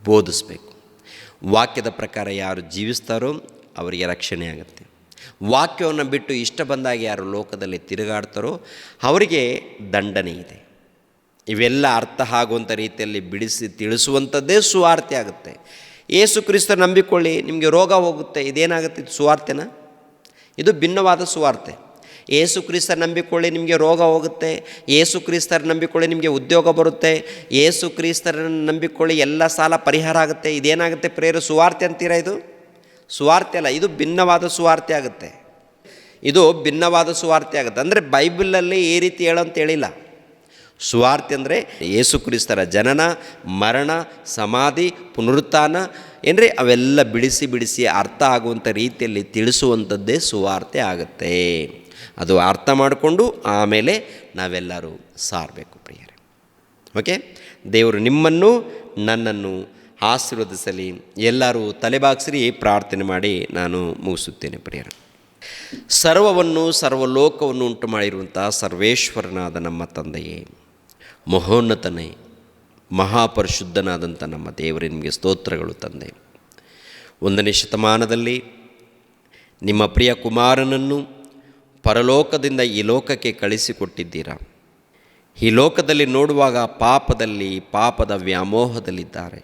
ಬೋಧಿಸಬೇಕು. ವಾಕ್ಯದ ಪ್ರಕಾರ ಯಾರು ಜೀವಿಸ್ತಾರೋ ಅವರಿಗೆ ರಕ್ಷಣೆ ಆಗುತ್ತೆ. ವಾಕ್ಯವನ್ನು ಬಿಟ್ಟು ಇಷ್ಟ ಬಂದಾಗ ಯಾರು ಲೋಕದಲ್ಲಿ ತಿರುಗಾಡ್ತಾರೋ ಅವರಿಗೆ ದಂಡನೆ ಇದೆ. ಇವೆಲ್ಲ ಅರ್ಥ ಆಗುವಂಥ ರೀತಿಯಲ್ಲಿ ಬಿಡಿಸಿ ತಿಳಿಸುವಂಥದ್ದೇ ಸುವಾರ್ತೆ ಆಗುತ್ತೆ. ಯೇಸುಕ್ರಿಸ್ತ ನಂಬಿಕೊಳ್ಳಿ, ನಿಮಗೆ ರೋಗ ಹೋಗುತ್ತೆ. ಇದೇನಾಗುತ್ತೆ? ಇದು ಸುವಾರ್ತೆನ? ಇದು ಭಿನ್ನವಾದ ಸುವಾರ್ತೆ. ಯೇಸುಕ್ರಿಸ್ತ ನಂಬಿಕೊಳ್ಳಿ, ನಿಮಗೆ ರೋಗ ಹೋಗುತ್ತೆ. ಯೇಸುಕ್ರಿಸ್ತರ ನಂಬಿಕೊಳ್ಳಿ, ನಿಮಗೆ ಉದ್ಯೋಗ ಬರುತ್ತೆ. ಯೇಸುಕ್ರಿಸ್ತರನ್ನು ನಂಬಿಕೊಳ್ಳಿ, ಎಲ್ಲ ಸಾಲ ಪರಿಹಾರ ಆಗುತ್ತೆ. ಇದೇನಾಗುತ್ತೆ ಪ್ರೇರ? ಸುವಾರ್ತೆ ಅಂತೀರಾ? ಇದು ಸುವಾರ್ತೆ ಅಲ್ಲ, ಇದು ಭಿನ್ನವಾದ ಸುವಾರ್ತೆ ಆಗುತ್ತೆ. ಇದು ಭಿನ್ನವಾದ ಸುವಾರ್ತೆ ಆಗುತ್ತೆ. ಅಂದರೆ ಬೈಬಲಲ್ಲಿ ಈ ರೀತಿ ಹೇಳೋಂತ ಹೇಳಿಲ್ಲ. ಸುವಾರ್ತೆ ಅಂದರೆ ಯೇಸುಕ್ರಿಸ್ತರ ಜನನ, ಮರಣ, ಸಮಾಧಿ, ಪುನರುತ್ಥಾನ ಏನ್ರಿ ಅವೆಲ್ಲ ಬಿಡಿಸಿ ಬಿಡಿಸಿ ಅರ್ಥ ಆಗುವಂಥ ರೀತಿಯಲ್ಲಿ ತಿಳಿಸುವಂಥದ್ದೇ ಸುವಾರ್ತೆ ಆಗುತ್ತೆ. ಅದು ಅರ್ಥ ಮಾಡಿಕೊಂಡು ಆಮೇಲೆ ನಾವೆಲ್ಲರೂ ಸಾರಬೇಕು ಪ್ರಿಯರೇ. ಓಕೆ, ದೇವರು ನಿಮ್ಮನ್ನು ನನ್ನನ್ನು ಆಶೀರ್ವದಿಸಲಿ. ಎಲ್ಲರೂ ತಲೆಬಾಗಿಸಿರಿ, ಪ್ರಾರ್ಥನೆ ಮಾಡಿ ನಾನು ಮುಗಿಸುತ್ತೇನೆ ಪ್ರಿಯರೇ. ಸರ್ವವನ್ನು ಸರ್ವಲೋಕವನ್ನು ಉಂಟು ಮಾಡಿರುವಂಥ ಸರ್ವೇಶ್ವರನಾದ ನಮ್ಮ ತಂದೆಯೇ, ಮಹೋನ್ನತನೇ ಮಹಾಪರಿಶುದ್ಧನಾದಂಥ ನಮ್ಮ ದೇವರೇ, ನಿಮಗೆ ಸ್ತೋತ್ರಗಳು ತಂದೆ. 1ನೇ ಶತಮಾನದಲ್ಲಿ ನಿಮ್ಮ ಪ್ರಿಯ ಕುಮಾರನನ್ನು ಪರಲೋಕದಿಂದ ಈ ಲೋಕಕ್ಕೆ ಕಳಿಸಿಕೊಟ್ಟಿದ್ದೀರಾ. ಈ ಲೋಕದಲ್ಲಿ ನೋಡುವಾಗ ಪಾಪದ ವ್ಯಾಮೋಹದಲ್ಲಿದ್ದಾರೆ.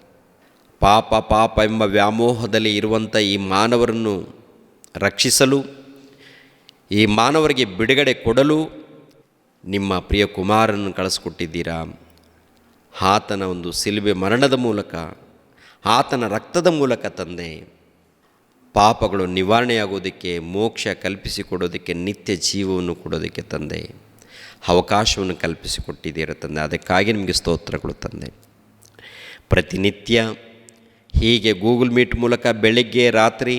ಪಾಪ ಎಂಬ ವ್ಯಾಮೋಹದಲ್ಲಿ ಇರುವಂಥ ಈ ಮಾನವರನ್ನು ರಕ್ಷಿಸಲು, ಈ ಮಾನವರಿಗೆ ಬಿಡುಗಡೆ ಕೊಡಲು ನಿಮ್ಮ ಪ್ರಿಯ ಕುಮಾರನನ್ನು ಕಳಿಸ್ಕೊಟ್ಟಿದ್ದೀರಾ. ಆತನ ಒಂದು ಸಿಲುಬೆ ಮರಣದ ಮೂಲಕ, ಆತನ ರಕ್ತದ ಮೂಲಕ ತಂದೆ, ಪಾಪಗಳು ನಿವಾರಣೆಯಾಗೋದಕ್ಕೆ, ಮೋಕ್ಷ ಕಲ್ಪಿಸಿಕೊಡೋದಕ್ಕೆ, ನಿತ್ಯ ಜೀವವನ್ನು ಕೊಡೋದಕ್ಕೆ ತಂದೆ ಅವಕಾಶವನ್ನು ಕಲ್ಪಿಸಿಕೊಟ್ಟಿದ್ದೀರ ತಂದೆ. ಅದಕ್ಕಾಗಿ ನಿಮಗೆ ಸ್ತೋತ್ರಗಳು ತಂದೆ. ಪ್ರತಿನಿತ್ಯ ಹೀಗೆ ಗೂಗಲ್ ಮೀಟ್ ಮೂಲಕ ಬೆಳಗ್ಗೆ ರಾತ್ರಿ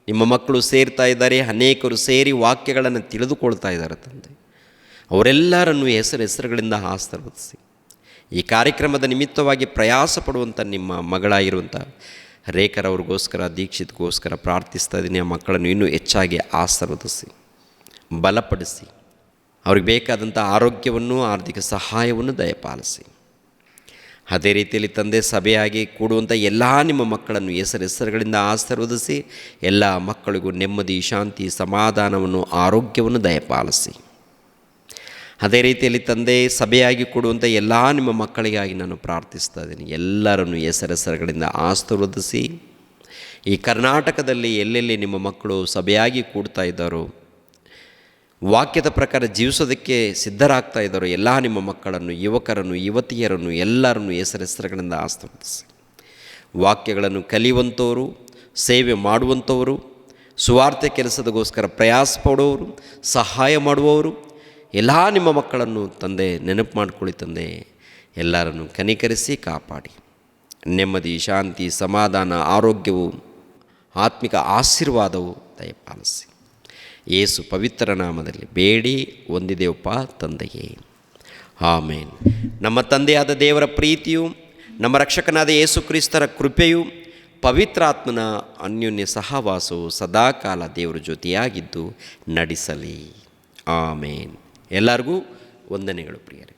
ನಿಮ್ಮ ಮಕ್ಕಳು ಸೇರ್ತಾ ಇದ್ದಾರೆ. ಅನೇಕರು ಸೇರಿ ವಾಕ್ಯಗಳನ್ನು ತಿಳಿದುಕೊಳ್ತಾ ಇದ್ದಾರೆ ತಂದೆ. ಅವರೆಲ್ಲರನ್ನು ಹೆಸರುಗಳಿಂದ ಆಶೀರ್ವದಿಸಿ. ಈ ಕಾರ್ಯಕ್ರಮದ ನಿಮಿತ್ತವಾಗಿ ಪ್ರಯಾಸ ಪಡುವಂಥ ನಿಮ್ಮ ಮಗಳಾಗಿರುವಂಥ ರೇಖರವ್ರಿಗೋಸ್ಕರ, ದೀಕ್ಷಿತ್ಗೋಸ್ಕರ ಪ್ರಾರ್ಥಿಸ್ತಾ ಇದ್ದೀನಿ. ಆ ಮಕ್ಕಳನ್ನು ಇನ್ನೂ ಹೆಚ್ಚಾಗಿ ಆಶೀರ್ವದಿಸಿ, ಬಲಪಡಿಸಿ, ಅವ್ರಿಗೆ ಬೇಕಾದಂಥ ಆರೋಗ್ಯವನ್ನು, ಆರ್ಥಿಕ ಸಹಾಯವನ್ನು ದಯಪಾಲಿಸಿ. ಅದೇ ರೀತಿಯಲ್ಲಿ ತಂದೆ, ಸಭೆಯಾಗಿ ಕೂಡುವಂಥ ಎಲ್ಲ ನಿಮ್ಮ ಮಕ್ಕಳನ್ನು ಹೆಸರುಗಳಿಂದ ಆಶೀರ್ವದಿಸಿ, ಎಲ್ಲ ಮಕ್ಕಳಿಗೂ ನೆಮ್ಮದಿ, ಶಾಂತಿ, ಸಮಾಧಾನವನ್ನು, ಆರೋಗ್ಯವನ್ನು ದಯಪಾಲಿಸಿ. ಅದೇ ರೀತಿಯಲ್ಲಿ ತಂದೆ, ಸಭೆಯಾಗಿ ಕೊಡುವಂಥ ಎಲ್ಲ ನಿಮ್ಮ ಮಕ್ಕಳಿಗಾಗಿ ನಾನು ಪ್ರಾರ್ಥಿಸ್ತಾ ಇದ್ದೀನಿ. ಎಲ್ಲರನ್ನು ಹೆಸರುಗಳಿಂದ ಆಶೀರ್ವದಿಸಿ. ಈ ಕರ್ನಾಟಕದಲ್ಲಿ ಎಲ್ಲೆಲ್ಲಿ ನಿಮ್ಮ ಮಕ್ಕಳು ಸಭೆಯಾಗಿ ಕೂಡ್ತಾ ಇದ್ದಾರೋ, ವಾಕ್ಯದ ಪ್ರಕಾರ ಜೀವಿಸೋದಕ್ಕೆ ಸಿದ್ಧರಾಗ್ತಾ ಇದ್ದಾರೋ ಎಲ್ಲ ನಿಮ್ಮ ಮಕ್ಕಳನ್ನು, ಯುವಕರನ್ನು, ಯುವತಿಯರನ್ನು ಎಲ್ಲರನ್ನು ಹೆಸರುಗಳಿಂದ ಆಶೀರ್ವದಿಸಿ. ವಾಕ್ಯಗಳನ್ನು ಕಲಿಯುವಂಥವರು, ಸೇವೆ ಮಾಡುವಂಥವರು, ಸುವಾರ್ತೆ ಕೆಲಸದಗೋಸ್ಕರ ಪ್ರಯಾಸ ಪಡುವವರು, ಸಹಾಯ ಮಾಡುವವರು ಎಲ್ಲ ನಿಮ್ಮ ಮಕ್ಕಳನ್ನು ತಂದೆ ನೆನಪು ಮಾಡಿಕೊಳ್ಳಿ ತಂದೆ. ಎಲ್ಲರನ್ನು ಕನಿಕರಿಸಿ ಕಾಪಾಡಿ. ನೆಮ್ಮದಿ, ಶಾಂತಿ, ಸಮಾಧಾನ, ಆರೋಗ್ಯವು, ಆತ್ಮಿಕ ಆಶೀರ್ವಾದವು ದಯಪಾಲಿಸಿ. ಯೇಸು ಪವಿತ್ರ ನಾಮದಲ್ಲಿ ಬೇಡಿ ಹೊಂದಿದೆವಪ್ಪ ತಂದೆಯೇ, ಆಮೇನ್. ನಮ್ಮ ತಂದೆಯಾದ ದೇವರ ಪ್ರೀತಿಯು, ನಮ್ಮ ರಕ್ಷಕನಾದ ಯೇಸು ಕ್ರಿಸ್ತರ ಕೃಪೆಯು, ಪವಿತ್ರಾತ್ಮನ ಅನ್ಯೋನ್ಯ ಸಹವಾಸವು ಸದಾಕಾಲ ದೇವರ ಜೊತೆಯಾಗಿದ್ದು ನಡೆಸಲಿ. ಆಮೇನ್. ಎಲ್ಲರಿಗೂ ವಂದನೆಗಳು ಪ್ರಿಯರೇ.